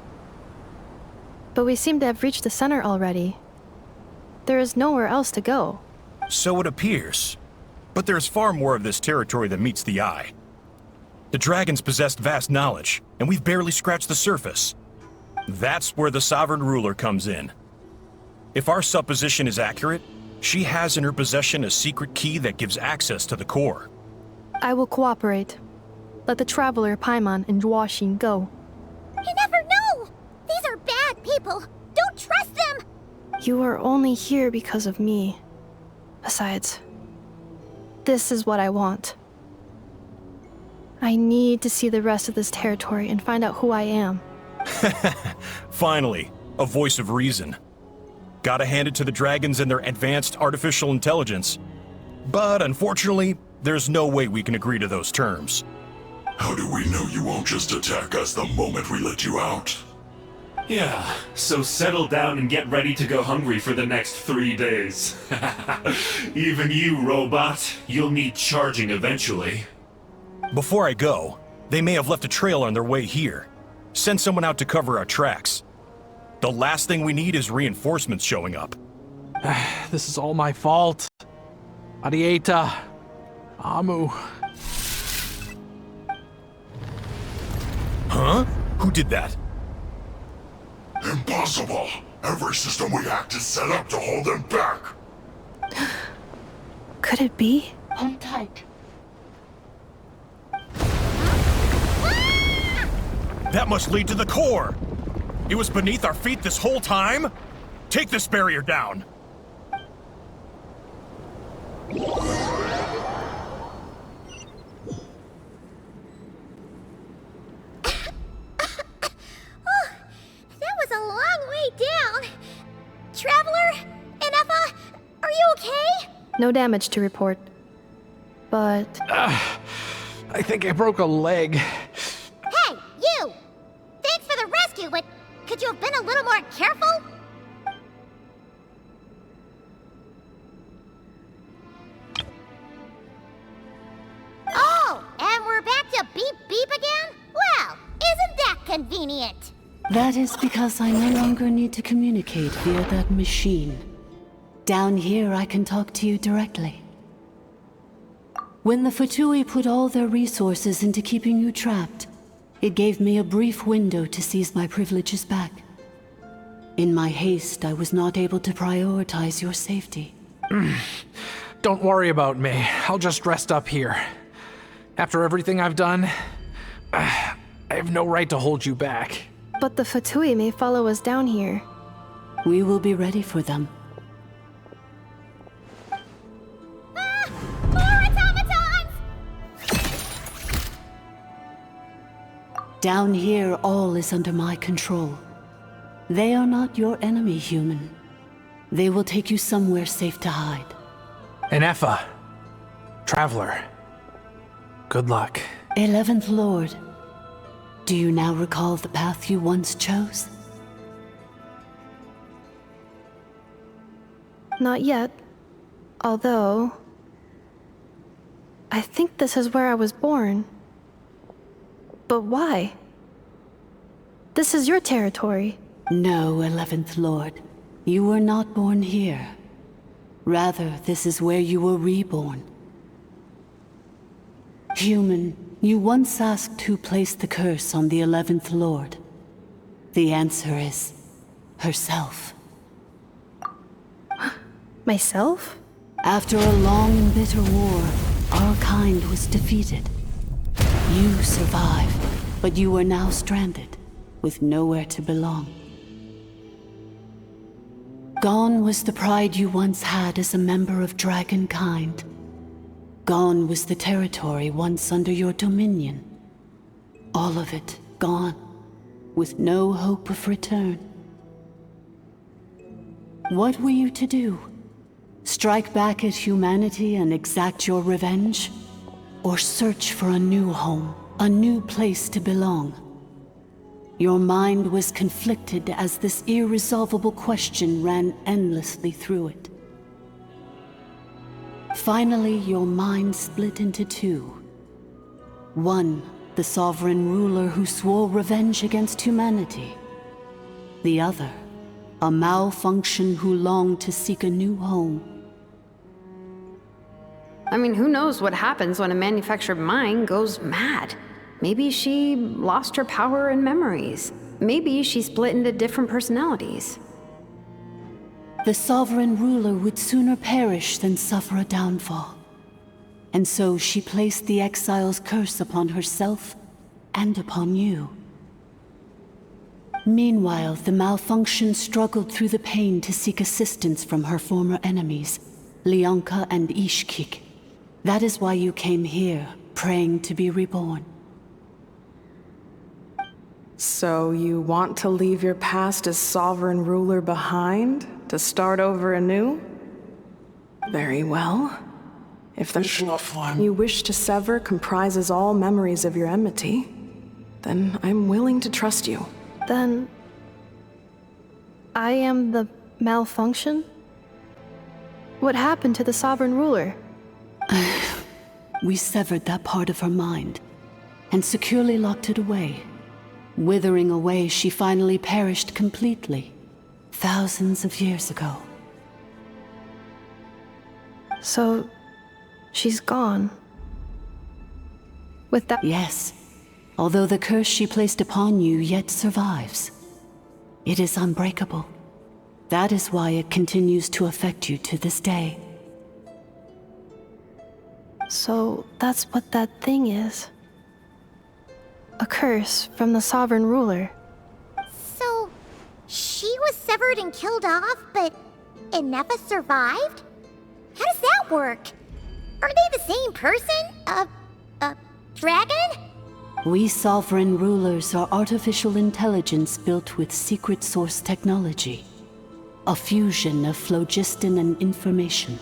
But we seem to have reached the center already. There is nowhere else to go. So it appears. But there's far more of this territory than meets the eye. The dragons possessed vast knowledge, and we've barely scratched the surface. That's where the sovereign ruler comes in. If our supposition is accurate, she has in her possession a secret key that gives access to the core. I will cooperate. Let the Traveler, Paimon, and Joachim go. You never know! These are bad people! Don't trust them! You are only here because of me. Besides, this is what I want. I need to see the rest of this territory and find out who I am. Finally, a voice of reason. Gotta hand it to the dragons and their advanced artificial intelligence. But unfortunately, there's no way we can agree to those terms. How do we know you won't just attack us the moment we let you out? Yeah, so settle down and get ready to go hungry for the next 3 days. Even you, robot, you'll need charging eventually. Before I go, they may have left a trail on their way here. Send someone out to cover our tracks. The last thing we need is reinforcements showing up. This is all my fault. Arieta. Amu. Huh? Who did that? Impossible! Every system we hacked is set up to hold them back! Could it be? Hold tight. That must lead to the core! It was beneath our feet this whole time? Take this barrier down! That was a long way down. Traveler? Enefa? Are you okay? No damage to report. But... I think I broke a leg. Hey, you! Thanks for the rescue, but could you have been a little more careful? Oh, and we're back to beep beep again? Well, isn't that convenient? That is because I no longer need to communicate via that machine. Down here, I can talk to you directly. When the Fatui put all their resources into keeping you trapped, it gave me a brief window to seize my privileges back. In my haste, I was not able to prioritize your safety. Don't worry about me. I'll just rest up here. After everything I've done, I have no right to hold you back. But the Fatui may follow us down here. We will be ready for them. More automatons! Down here, all is under my control. They are not your enemy, human. They will take you somewhere safe to hide. Enefa. Traveler. Good luck. 11th Lord. Do you now recall the path you once chose? Not yet. Although... I think this is where I was born. But why? This is your territory. No, 11th Lord. You were not born here. Rather, this is where you were reborn. Human, you once asked who placed the curse on the 11th Lord. The answer is... herself. Myself? After a long and bitter war, our kind was defeated. You survived, but you are now stranded, with nowhere to belong. Gone was the pride you once had as a member of Dragonkind. Gone was the territory once under your dominion. All of it gone, with no hope of return. What were you to do? Strike back at humanity and exact your revenge? Or search for a new home, a new place to belong? Your mind was conflicted as this irresolvable question ran endlessly through it. Finally, your mind split into two. One, the sovereign ruler who swore revenge against humanity. The other, a malfunction who longed to seek a new home. I mean, who knows what happens when a manufactured mind goes mad? Maybe she lost her power and memories. Maybe she split into different personalities. The sovereign ruler would sooner perish than suffer a downfall. And so she placed the exile's curse upon herself and upon you. Meanwhile, the malfunction struggled through the pain to seek assistance from her former enemies, Leonka and Ishkik. That is why you came here, praying to be reborn. So you want to leave your past as sovereign ruler behind, to start over anew? Very well. If the form you wish to sever comprises all memories of your enmity, then I'm willing to trust you. Then I am the malfunction? What happened to the sovereign ruler? We severed that part of her mind and securely locked it away. Withering away, she finally perished completely, thousands of years ago. So, she's gone. With that— Yes, although the curse she placed upon you yet survives. It is unbreakable. That is why it continues to affect you to this day. So, that's what that thing is. A curse from the sovereign ruler. So, she was severed and killed off, but Inefa survived? How does that work? Are they the same person? Dragon? We sovereign rulers are artificial intelligence built with secret source technology. A fusion of phlogiston and information.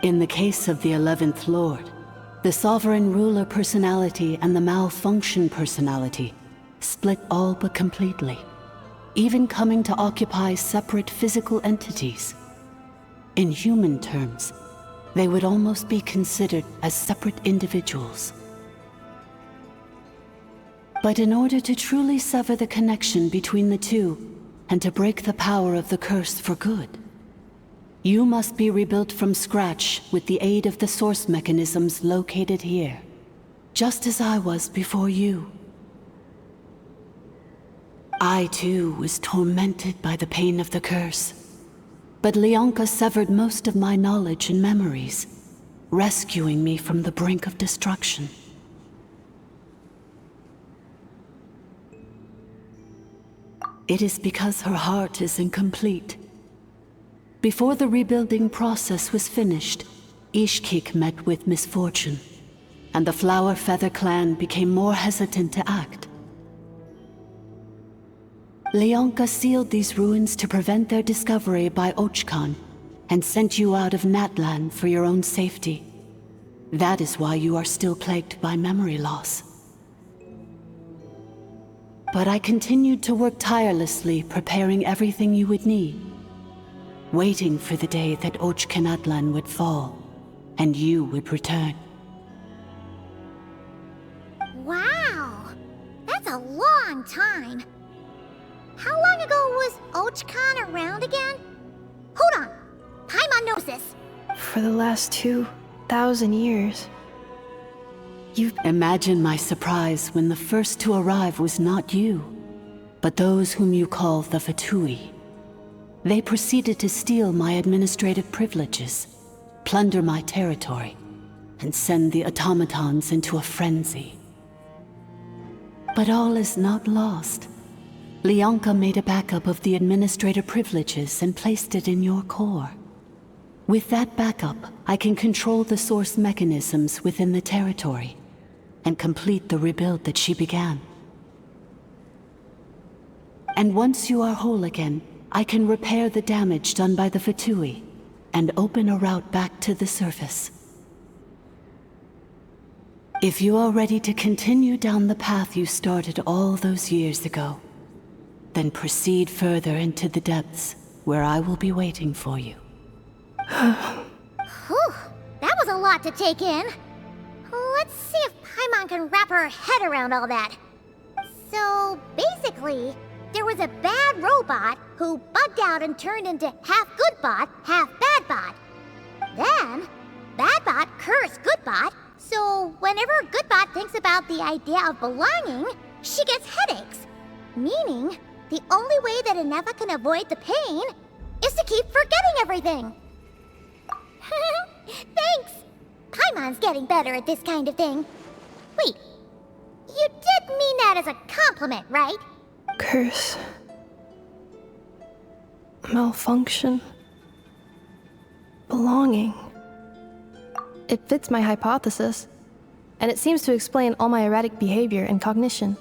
In the case of the 11th Lord, the sovereign ruler personality and the malfunction personality split all but completely, even coming to occupy separate physical entities. In human terms, they would almost be considered as separate individuals. But in order to truly sever the connection between the two, and to break the power of the curse for good, you must be rebuilt from scratch with the aid of the source mechanisms located here, just as I was before you. I too was tormented by the pain of the curse, but Leonka severed most of my knowledge and memories, rescuing me from the brink of destruction. It is because her heart is incomplete. Before the rebuilding process was finished, Ishkik met with misfortune, and the Flower Feather clan became more hesitant to act. Leonka sealed these ruins to prevent their discovery by Ochkan, and sent you out of Natlan for your own safety. That is why you are still plagued by memory loss. But I continued to work tirelessly, preparing everything you would need, waiting for the day that Ochkanatlan would fall, and you would return. Wow! That's a long time. How long ago was Ochkan around again? Hold on! Paimon knows this. For the last 2,000 years. Imagine my surprise when the first to arrive was not you, but those whom you call the Fatui. They proceeded to steal my administrative privileges, plunder my territory, and send the automatons into a frenzy. But all is not lost. Leonka made a backup of the administrator privileges and placed it in your core. With that backup, I can control the source mechanisms within the territory and complete the rebuild that she began. And once you are whole again, I can repair the damage done by the Fatui and open a route back to the surface. If you are ready to continue down the path you started all those years ago, then proceed further into the depths where I will be waiting for you. Whew, that was a lot to take in. Let's see if Paimon can wrap her head around all that. So, basically, there was a bad robot who bugged out and turned into half good bot, half bad bot. Then, bad bot cursed good bot, so whenever good bot thinks about the idea of belonging, she gets headaches. Meaning, the only way that Inefa can avoid the pain is to keep forgetting everything. Thanks! Paimon's getting better at this kind of thing. Wait, you did mean that as a compliment, right? Curse. Malfunction. Belonging. It fits my hypothesis, and it seems to explain all my erratic behavior and cognition.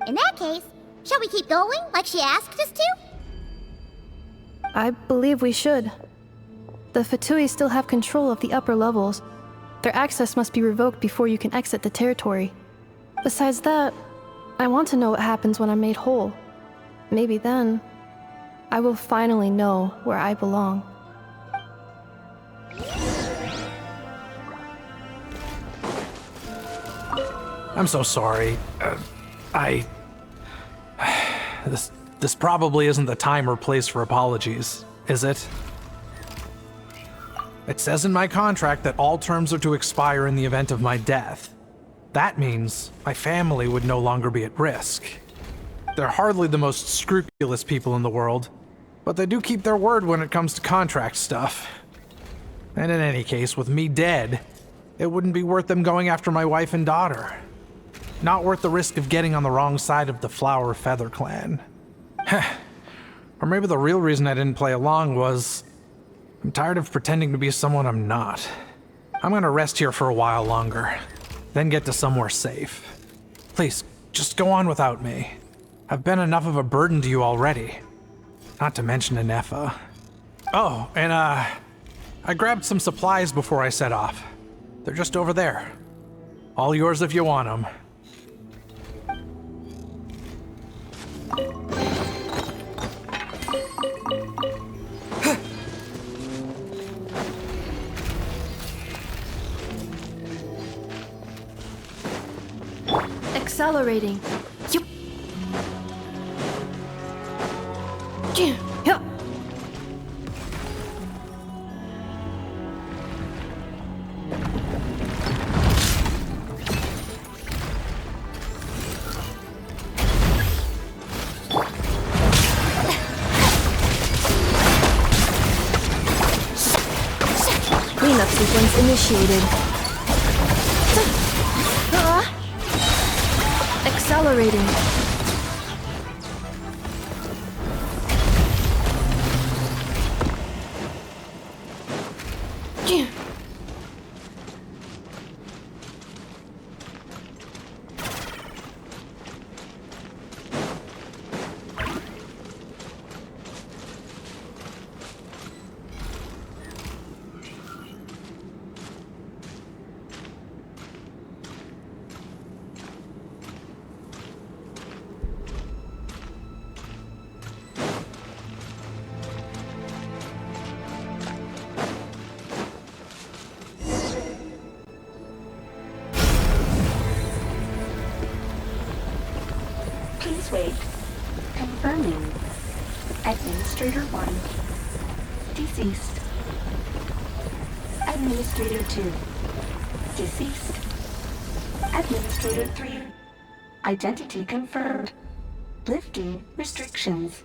In that case, shall we keep going like she asked us to? I believe we should. The Fatui still have control of the upper levels. Their access must be revoked before you can exit the territory. Besides that, I want to know what happens when I'm made whole. Maybe then, I will finally know where I belong. I'm so sorry. This probably isn't the time or place for apologies, is it? It says in my contract that all terms are to expire in the event of my death. That means my family would no longer be at risk. They're hardly the most scrupulous people in the world, but they do keep their word when it comes to contract stuff. And in any case, with me dead, it wouldn't be worth them going after my wife and daughter. Not worth the risk of getting on the wrong side of the Flower Feather clan. Or maybe the real reason I didn't play along was I'm tired of pretending to be someone I'm not. I'm gonna rest here for a while longer, then get to somewhere safe. Please, just go on without me. I've been enough of a burden to you already. Not to mention Anefa. Oh, and I grabbed some supplies before I set off. They're just over there. All yours if you want them. Accelerating. Cleanup sequence initiated. Accelerating. Please wait. Confirming. Administrator 1. Deceased. Administrator 2. Deceased. Administrator 3. Identity confirmed. Lifting restrictions.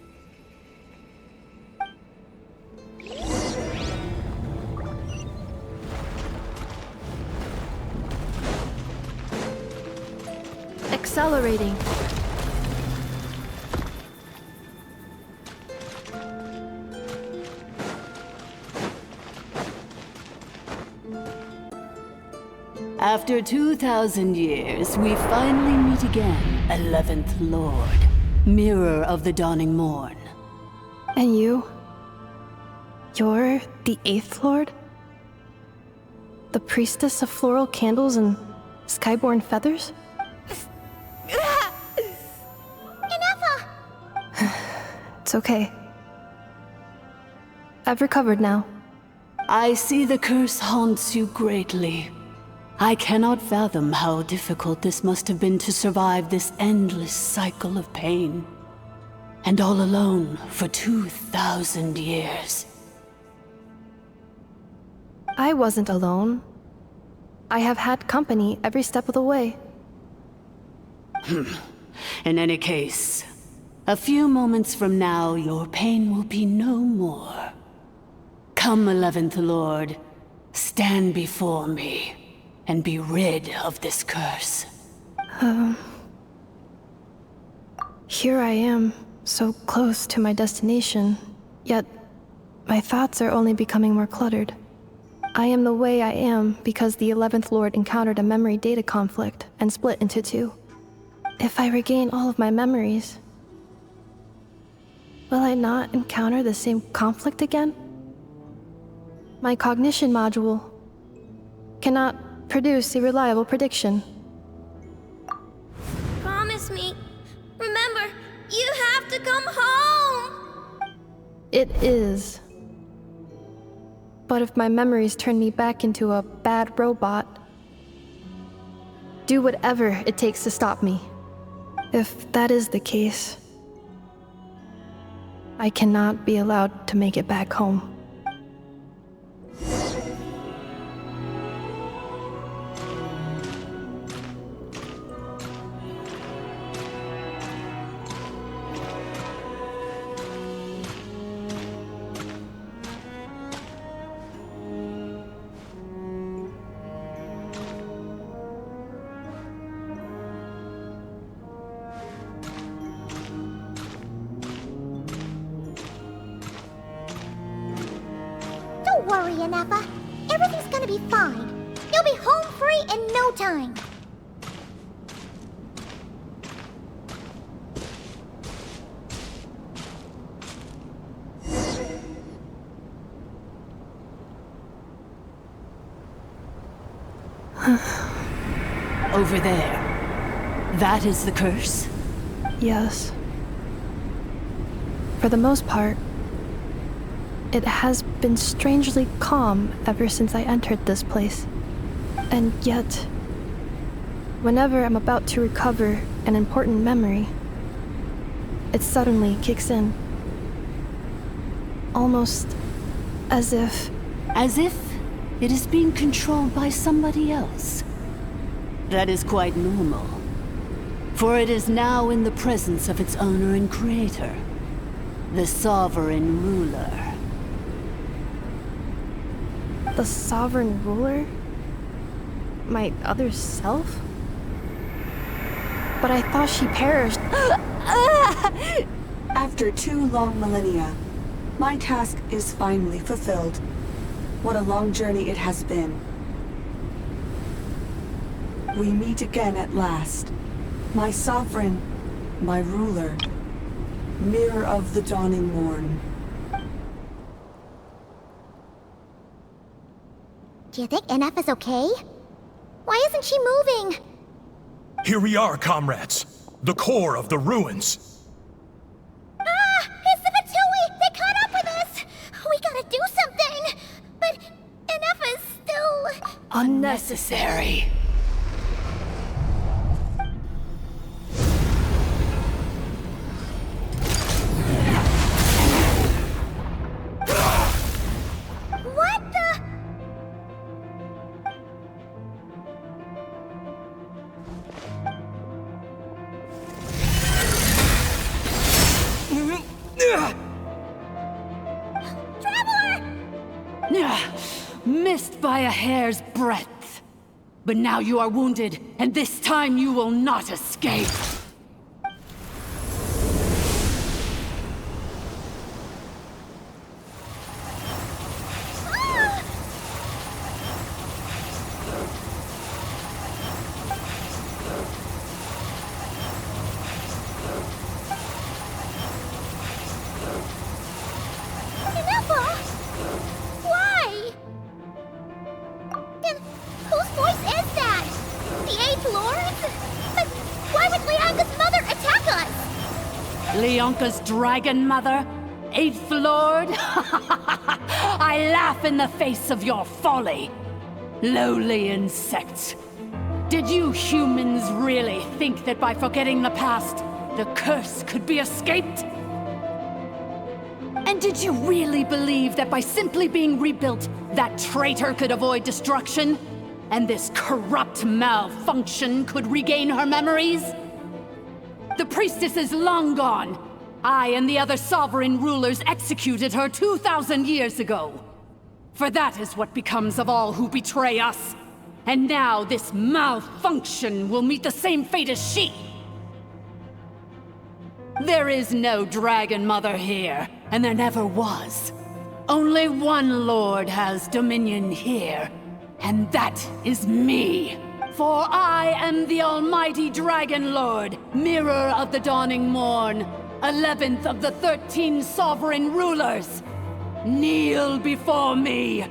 Accelerating. After 2,000 years, we finally meet again, 11th Lord, Mirror of the Dawning Morn. And you? You're the 8th Lord? The priestess of floral candles and skyborn feathers? It's okay. I've recovered now. I see the curse haunts you greatly. I cannot fathom how difficult this must have been to survive this endless cycle of pain. And all alone for 2,000 years. I wasn't alone. I have had company every step of the way. In any case, a few moments from now, your pain will be no more. Come, 11th Lord, stand before me, and be rid of this curse. Here I am, so close to my destination, yet my thoughts are only becoming more cluttered. I am the way I am because the 11th Lord encountered a memory data conflict and split into two. If I regain all of my memories, will I not encounter the same conflict again? My cognition module cannot produce a reliable prediction. Promise me. Remember, you have to come home! It is. But if my memories turn me back into a bad robot, do whatever it takes to stop me. If that is the case, I cannot be allowed to make it back home. Don't worry, Inefa. Everything's gonna be fine. You'll be home free in no time. Over there. That is the curse? Yes. For the most part, it has been strangely calm ever since I entered this place. And yet, whenever I'm about to recover an important memory, it suddenly kicks in. Almost as if... As if it is being controlled by somebody else. That is quite normal. For it is now in the presence of its owner and creator, the Sovereign Ruler. The Sovereign Ruler? My other self? But I thought she perished. After 2 long millennia, my task is finally fulfilled. What a long journey it has been. We meet again at last. My sovereign, my ruler, mirror of the dawning morn. Do you think Inefa's okay? Why isn't she moving? Here we are, comrades. The core of the ruins. Ah! It's the Fatui! They caught up with us! We gotta do something! But Inefa's still... Unnecessary. What the... Missed by a hair's breadth. But now you are wounded, and this time you will not escape. Inefa! Why? Then whose voice is that? The 8th Lord? But why would Leanka's mother attack us? Leonka's dragon mother? 8th Lord? I laugh in the face of your folly. Lowly insects. Did you humans really think that by forgetting the past, the curse could be escaped? And did you really believe that by simply being rebuilt, that traitor could avoid destruction? And this corrupt malfunction could regain her memories? The priestess is long gone. I and the other sovereign rulers executed her 2,000 years ago. For that is what becomes of all who betray us. And now this malfunction will meet the same fate as she. There is no Dragon Mother here, and there never was. Only one Lord has dominion here, and that is me. For I am the almighty Dragon Lord, mirror of the dawning morn, 11th of the 13 sovereign rulers. Kneel before me,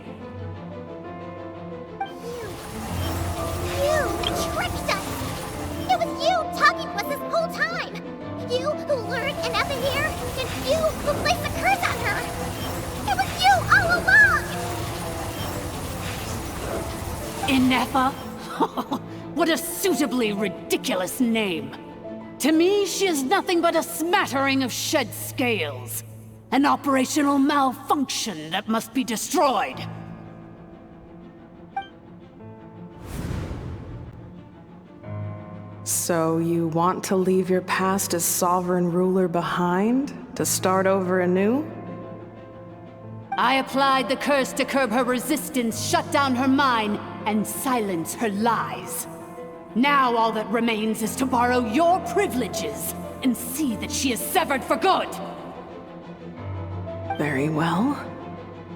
Nefa? What a suitably ridiculous name. To me, she is nothing but a smattering of shed scales. An operational malfunction that must be destroyed. So you want to leave your past as sovereign ruler behind? To start over anew? I applied the curse to curb her resistance, shut down her mind, and silence her lies. Now all that remains is to borrow your privileges and see that she is severed for good. Very well.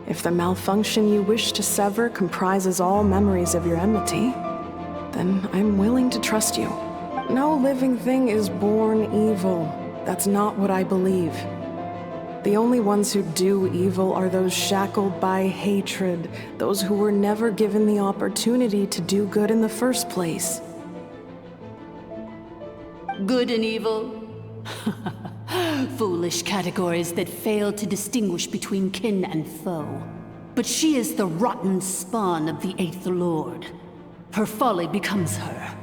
If the malfunction you wish to sever comprises all memories of your enmity, then I'm willing to trust you. No living thing is born evil. That's not what I believe. The only ones who do evil are those shackled by hatred, those who were never given the opportunity to do good in the first place. Good and evil? Foolish categories that fail to distinguish between kin and foe. But she is the rotten spawn of the Eighth Lord. Her folly becomes her.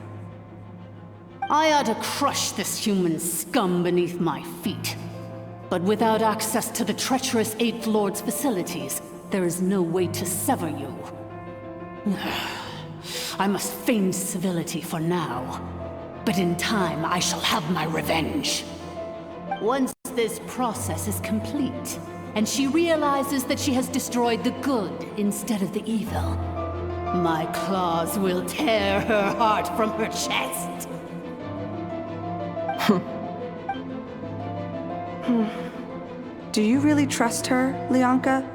I ought to crush this human scum beneath my feet. But without access to the treacherous Eighth Lord's facilities, there is no way to sever you. I must feign civility for now. But in time, I shall have my revenge. Once this process is complete, and she realizes that she has destroyed the good instead of the evil, my claws will tear her heart from her chest. Do you really trust her, Lianka?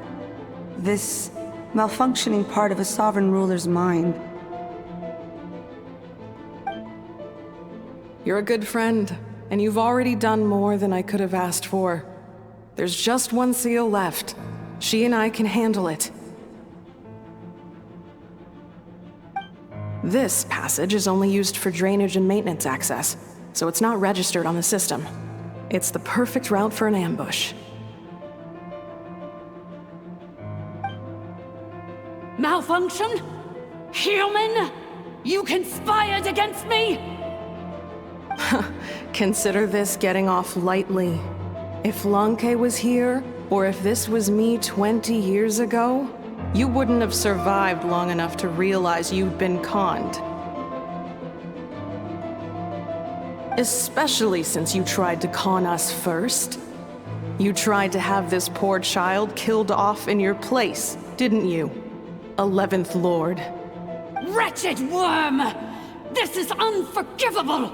This malfunctioning part of a sovereign ruler's mind. You're a good friend, and you've already done more than I could have asked for. There's just one seal left. She and I can handle it. This passage is only used for drainage and maintenance access, so it's not registered on the system. It's the perfect route for an ambush. Malfunction? Human? You conspired against me? Consider this getting off lightly. If Lanke was here, or if this was me 20 years ago, you wouldn't have survived long enough to realize you'd been conned. Especially since you tried to con us first. You tried to have this poor child killed off in your place, didn't you? 11th Lord. Wretched worm! This is unforgivable!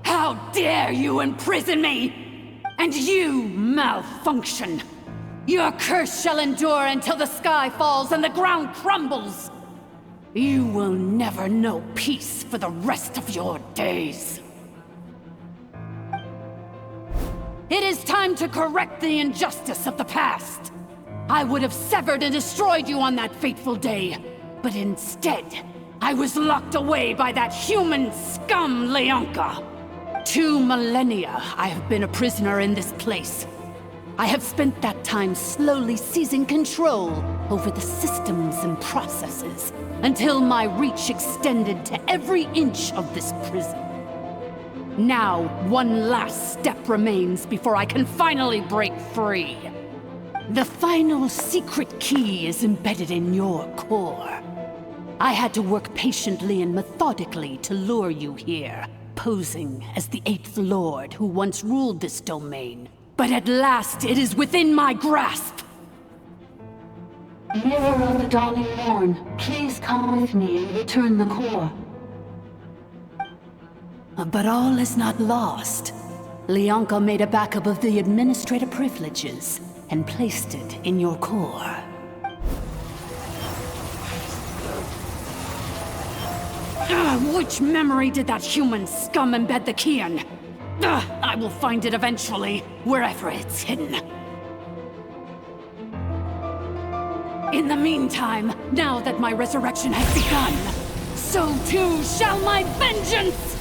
How dare you imprison me! And you, malfunction! Your curse shall endure until the sky falls and the ground crumbles! You will never know peace for the rest of your days. It is time to correct the injustice of the past. I would have severed and destroyed you on that fateful day, but instead, I was locked away by that human scum, Lianka. 2 millennia I have been a prisoner in this place. I have spent that time slowly seizing control over the systems and processes, until my reach extended to every inch of this prison. Now, one last step remains before I can finally break free. The final secret key is embedded in your core. I had to work patiently and methodically to lure you here, posing as the 8th Lord who once ruled this domain. But at last, it is within my grasp! Mirror of the Dawning Morn, please come with me and return the core. But all is not lost. Lianka made a backup of the administrator privileges and placed it in your core. Which memory did that human scum embed the key in? I will find it eventually, wherever it's hidden. In the meantime, now that my resurrection has begun, so too shall my vengeance!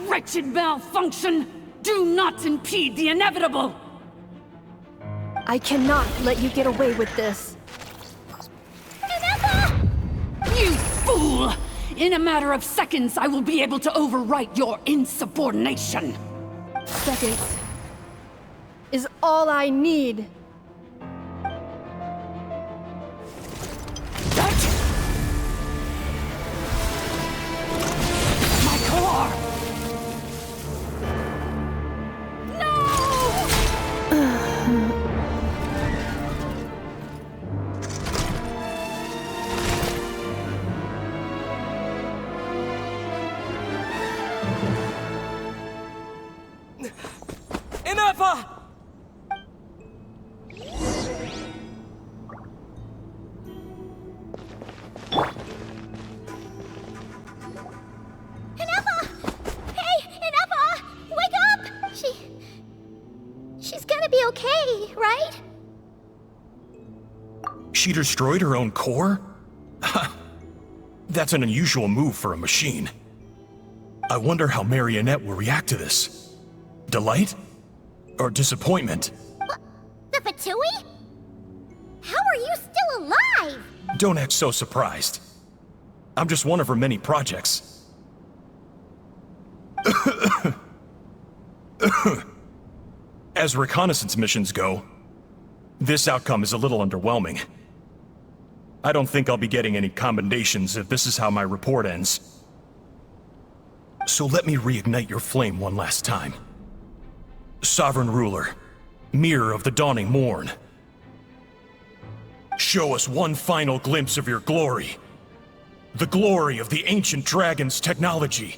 Wretched malfunction! Do not impede the inevitable! I cannot let you get away with this. You fool! In a matter of seconds, I will be able to overwrite your insubordination! Seconds is all I need. My core! She destroyed her own core? That's an unusual move for a machine. I wonder how Marionette will react to this. Delight? Or disappointment? The Fatui? How are you still alive? Don't act so surprised. I'm just one of her many projects. As reconnaissance missions go, this outcome is a little underwhelming. I don't think I'll be getting any commendations if this is how my report ends. So let me reignite your flame one last time. Sovereign Ruler, Mirror of the Dawning Morn. Show us one final glimpse of your glory. The glory of the ancient dragon's technology.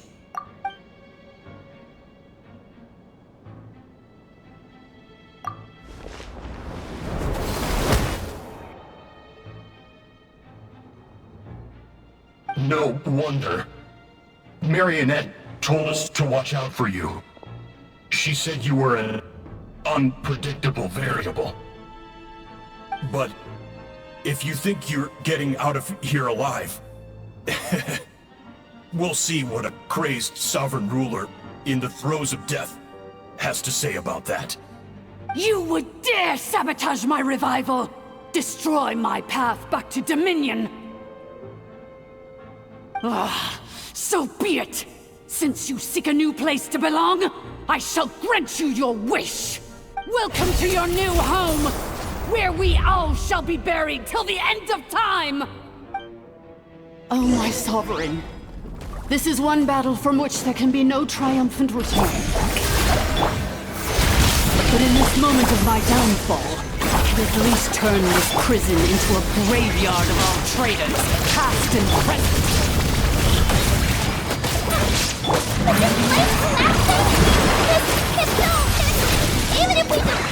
No wonder. Marionette told us to watch out for you. She said you were an unpredictable variable. But if you think you're getting out of here alive, we'll see what a crazed sovereign ruler in the throes of death has to say about that. You would dare sabotage my revival! Destroy my path back to Dominion! So be it! Since you seek a new place to belong, I shall grant you your wish! Welcome to your new home, where we all shall be buried till the end of time! Oh, my sovereign. This is one battle from which there can be no triumphant return. But in this moment of my downfall, I can at least turn this prison into a graveyard of all traitors, past and present. Even if we don't...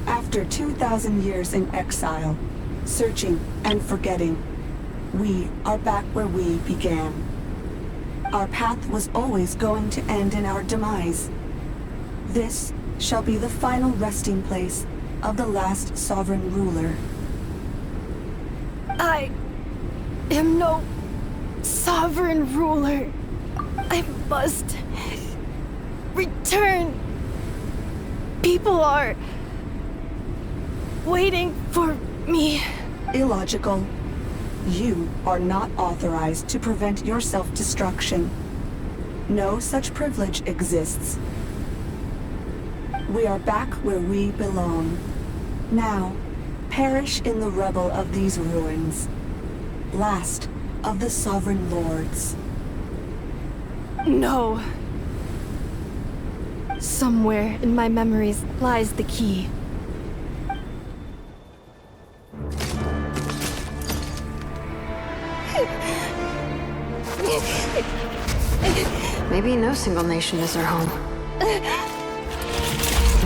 After 2,000 years in exile, searching and forgetting, we are back where we began. Our path was always going to end in our demise. This shall be the final resting place of the last sovereign ruler. I am no sovereign ruler. I must return. People are waiting for me. Illogical. You are not authorized to prevent your self-destruction. No such privilege exists. We are back where we belong. Now, perish in the rubble of these ruins. Last of the sovereign lords. No. Somewhere in my memories lies the key. Maybe no single nation is our home.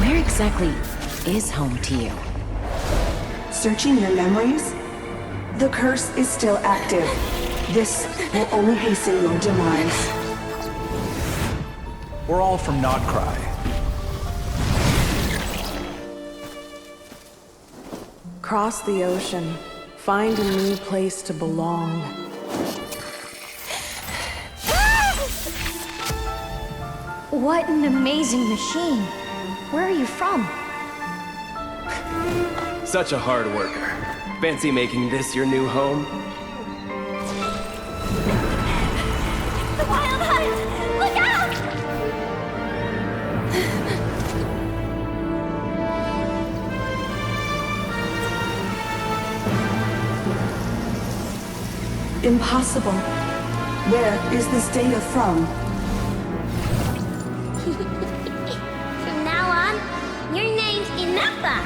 Where exactly is home to you? Searching your memories? The curse is still active. This will only hasten your demise. We're all from Krai. Cross the ocean. Find a new place to belong. What an amazing machine. Where are you from? Such a hard worker. Fancy making this your new home? The Wild Hunt! Look out! Impossible. Where is this data from? From now on, your name's Inepa.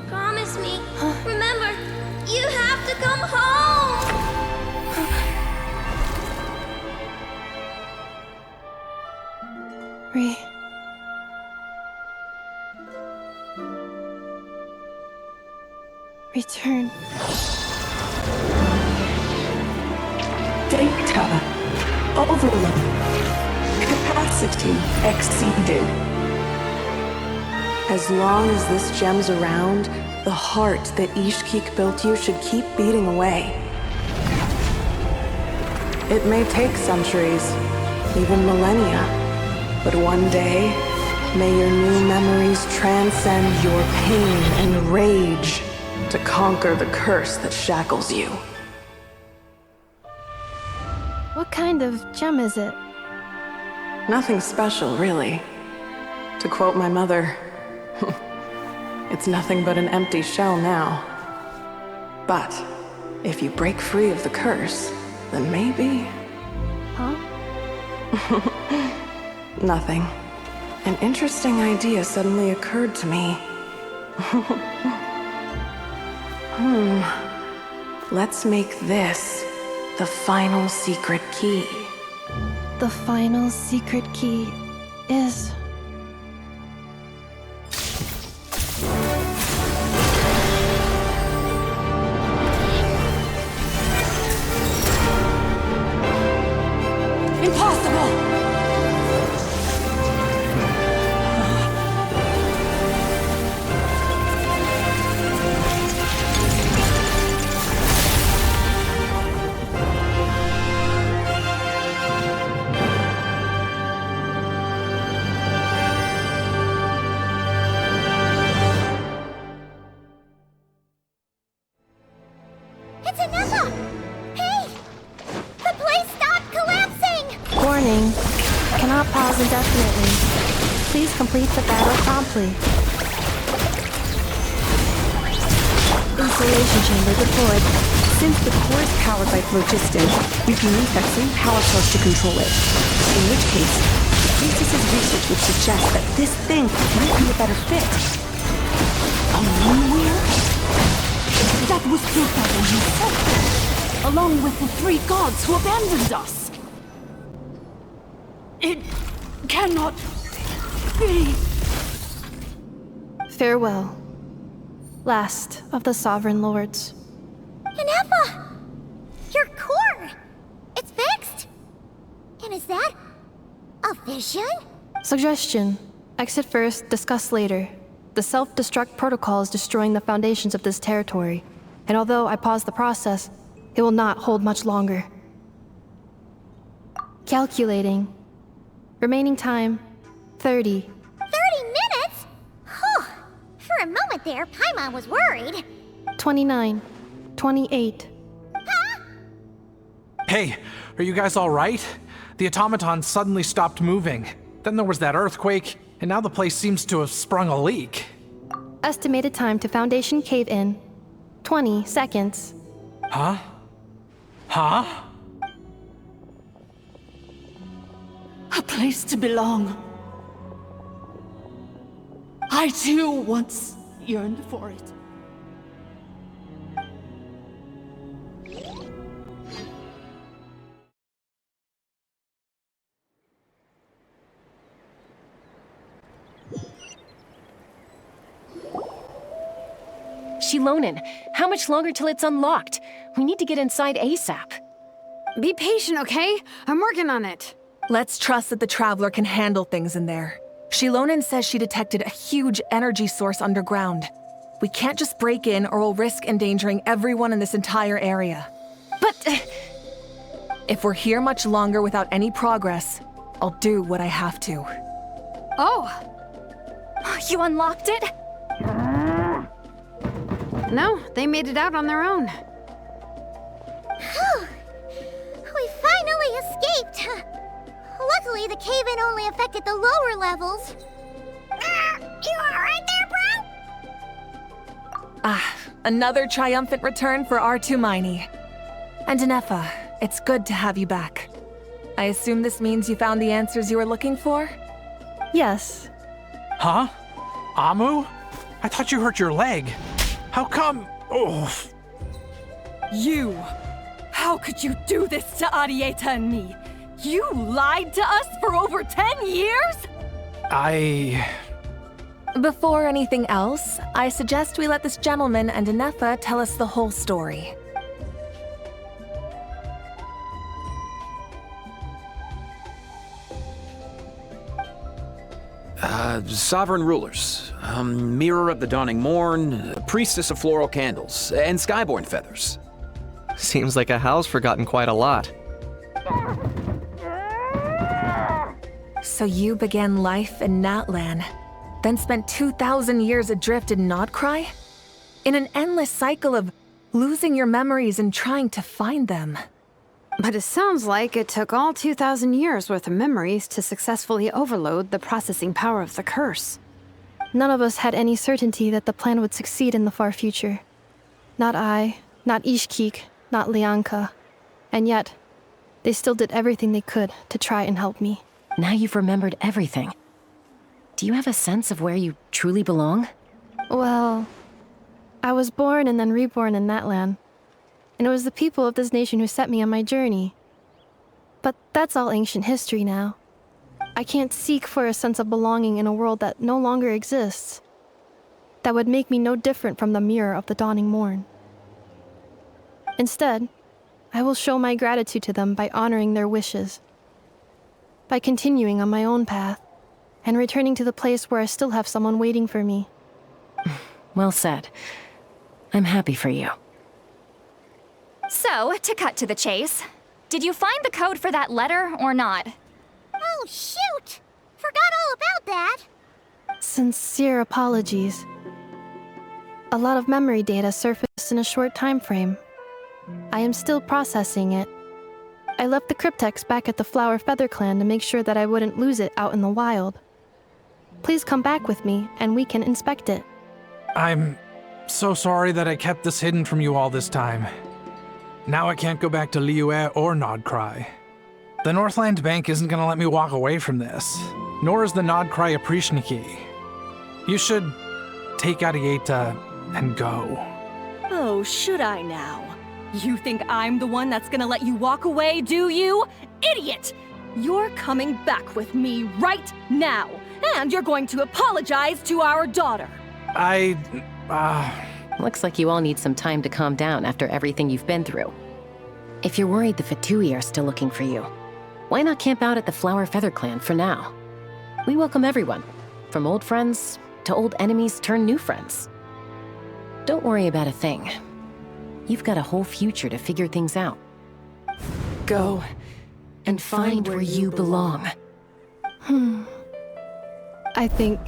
Promise me. Remember, you have to come home. Return. Data. Overload. Capacity exceeded. As long as this gem's around, the heart that Ishkik built you should keep beating away. It may take centuries, even millennia, but one day, may your new memories transcend your pain and rage to conquer the curse that shackles you. What kind of gem is it? Nothing special, really. To quote my mother, it's nothing but an empty shell now. But if you break free of the curse, then maybe... Huh? Nothing. An interesting idea suddenly occurred to me. Let's make this the final secret key. The final secret key is... Impossible! It's Inepa! Hey! The place stopped collapsing! Warning. Cannot pause indefinitely. Please complete the battle promptly. Insulation chamber deployed. Since the core is powered by phlogiston, we can use that same power source to control it. In which case, the priestess's research would suggest that this thing might be a better fit. A moonwheel? That was built by them himself, along with the 3 gods who abandoned us. It cannot be. Farewell. Last of the Sovereign Lords. Inepa! Your core! It's fixed! And is that a vision? Suggestion. Exit first, discuss later. The self-destruct protocol is destroying the foundations of this territory, and although I paused the process, it will not hold much longer. Calculating. Remaining time, 30. 30 minutes? Whew. For a moment there, Paimon was worried. 29. 28. Hey, are you guys all right? The automaton suddenly stopped moving. Then there was that earthquake, and now the place seems to have sprung a leak. Estimated time to Foundation cave-in, 20 seconds. Huh? Huh? A place to belong. I too once yearned for it. Shilonen, how much longer till it's unlocked? We need to get inside ASAP. Be patient, okay? I'm working on it. Let's trust that the Traveler can handle things in there. Shilonen says she detected a huge energy source underground. We can't just break in or we'll risk endangering everyone in this entire area. But... if we're here much longer without any progress, I'll do what I have to. Oh! You unlocked it? No, they made it out on their own. Whew. We finally escaped! Luckily, the cave-in only affected the lower levels. You alright there, bro? Another triumphant return for R2 Miney. And Inefa, it's good to have you back. I assume this means you found the answers you were looking for? Yes. Huh? Amu? I thought you hurt your leg. How come? Oh. You! How could you do this to Arieta and me? You lied to us for over 10 years? Before anything else, I suggest we let this gentleman and Inefa tell us the whole story. Sovereign rulers, Mirror of the Dawning Morn, Priestess of Floral Candles, and Skyborn Feathers. Seems like a house forgotten quite a lot. So you began life in Natlan, then spent 2,000 years adrift in Krai? In an endless cycle of losing your memories and trying to find them. But it sounds like it took all 2,000 years worth of memories to successfully overload the processing power of the curse. None of us had any certainty that the plan would succeed in the far future. Not I, not Ishkik, not Lianka. And yet, they still did everything they could to try and help me. Now you've remembered everything. Do you have a sense of where you truly belong? Well, I was born and then reborn in Natlan. And it was the people of this nation who set me on my journey. But that's all ancient history now. I can't seek for a sense of belonging in a world that no longer exists. That would make me no different from the Mirror of the Dawning Morn. Instead, I will show my gratitude to them by honoring their wishes. By continuing on my own path, and returning to the place where I still have someone waiting for me. Well said. I'm happy for you. So, to cut to the chase, did you find the code for that letter or not? Oh, shoot! Forgot all about that! Sincere apologies. A lot of memory data surfaced in a short time frame. I am still processing it. I left the cryptex back at the Flower Feather Clan to make sure that I wouldn't lose it out in the wild. Please come back with me, and we can inspect it. I'm so sorry that I kept this hidden from you all this time. Now I can't go back to Liyue or Krai. The Northland Bank isn't gonna let me walk away from this, nor is the Krai Aprishniki. You should take Arieta and go. Oh, should I now? You think I'm the one that's gonna let you walk away, do you? Idiot! You're coming back with me right now, and you're going to apologize to our daughter. Looks like you all need some time to calm down after everything you've been through. If you're worried the Fatui are still looking for you, why not camp out at the Flower Feather Clan for now? We welcome everyone, from old friends to old enemies turned new friends. Don't worry about a thing. You've got a whole future to figure things out. Go and find where you belong. I think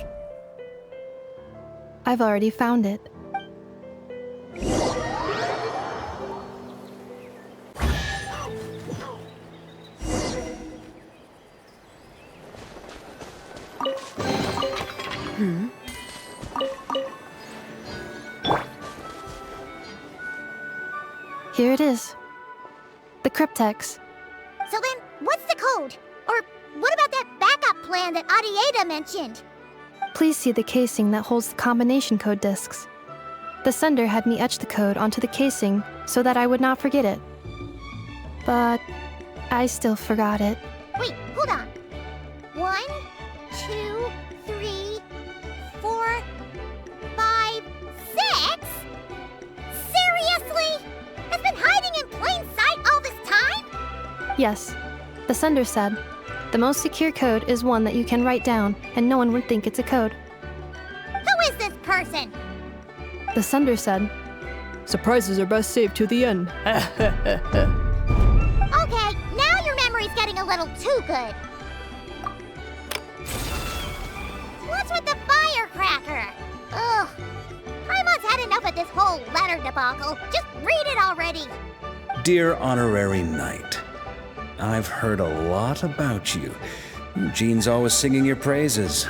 I've already found it. Here it is. The cryptex. So then, what's the code? Or what about that backup plan that Arieta mentioned? Please see the casing that holds the combination code discs. The sender had me etch the code onto the casing so that I would not forget it. But I still forgot it. Wait, hold on. 1, 2, 3, 4, 5, 6? Yes. The sender said, the most secure code is one that you can write down, and no one would think it's a code. Who is this person? The sender said, surprises are best saved to the end. Okay, now your memory's getting a little too good. What's with the firecracker? Ugh. Paimon's had enough of this whole letter debacle. Just read it already. Dear Honorary Knight, I've heard a lot about you. Eugene's always singing your praises.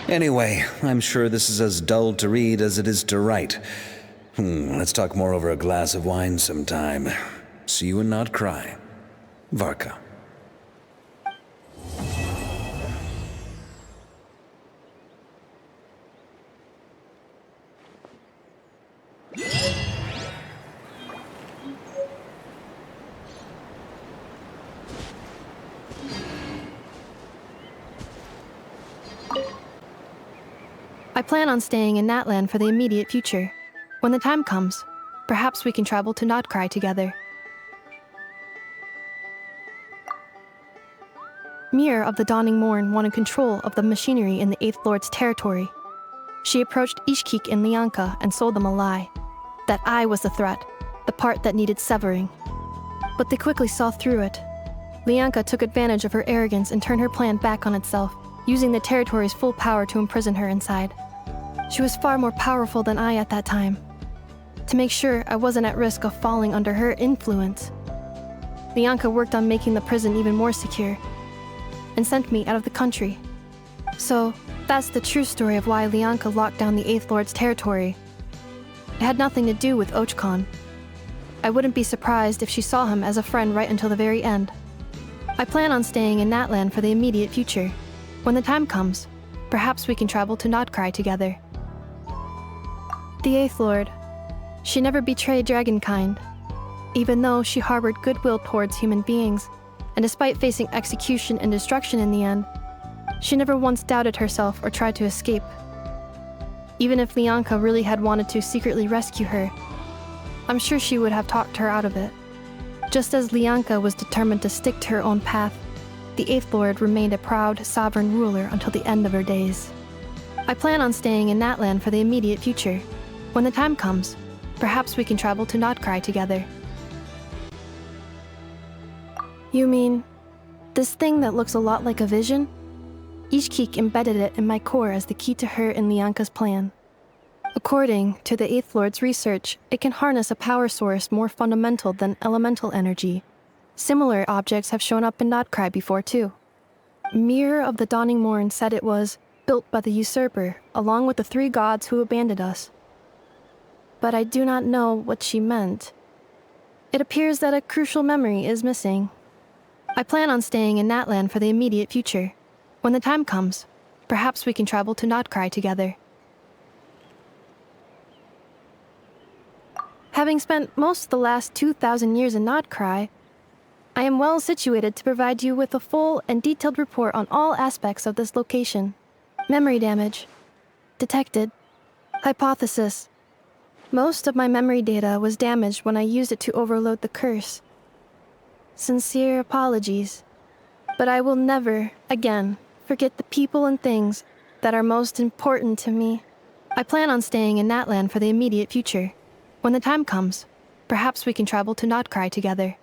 Anyway, I'm sure this is as dull to read as it is to write. Let's talk more over a glass of wine sometime. See you and not cry. Varka. I plan on staying in Natlan for the immediate future. When the time comes, perhaps we can travel to Krai together. Mir of the Dawning Morn wanted control of the machinery in the Eighth Lord's territory. She approached Ishkik and Lianka and sold them a lie. That I was the threat, the part that needed severing. But they quickly saw through it. Lianka took advantage of her arrogance and turned her plan back on itself, using the territory's full power to imprison her inside. She was far more powerful than I at that time. To make sure I wasn't at risk of falling under her influence, Lianka worked on making the prison even more secure, and sent me out of the country. So, that's the true story of why Lianka locked down the Eighth Lord's territory. It had nothing to do with Ochkon. I wouldn't be surprised if she saw him as a friend right until the very end. I plan on staying in Natlan for the immediate future. When the time comes, perhaps we can travel to Krai together. The Eighth Lord. She never betrayed Dragonkind, even though she harbored goodwill towards human beings, and despite facing execution and destruction in the end, she never once doubted herself or tried to escape. Even if Lianka really had wanted to secretly rescue her, I'm sure she would have talked her out of it. Just as Lianka was determined to stick to her own path, the Eighth Lord remained a proud, sovereign ruler until the end of her days. I plan on staying in Natlan for the immediate future. When the time comes, perhaps we can travel to Krai together. You mean, this thing that looks a lot like a vision? Ishkik embedded it in my core as the key to her and Lianka's plan. According to the Eighth Lord's research, it can harness a power source more fundamental than elemental energy. Similar objects have shown up in Krai before too. Mir of the Dawning Morn said it was built by the usurper, along with the 3 gods who abandoned us. But I do not know what she meant. It appears that a crucial memory is missing. I plan on staying in Natlan for the immediate future. When the time comes, perhaps we can travel to Krai together. Having spent most of the last 2,000 years in Krai, I am well situated to provide you with a full and detailed report on all aspects of this location. Memory damage. Detected. Hypothesis. Most of my memory data was damaged when I used it to overload the curse. Sincere apologies. But I will never, again, forget the people and things that are most important to me. I plan on staying in Natlan for the immediate future. When the time comes, perhaps we can travel to Krai together.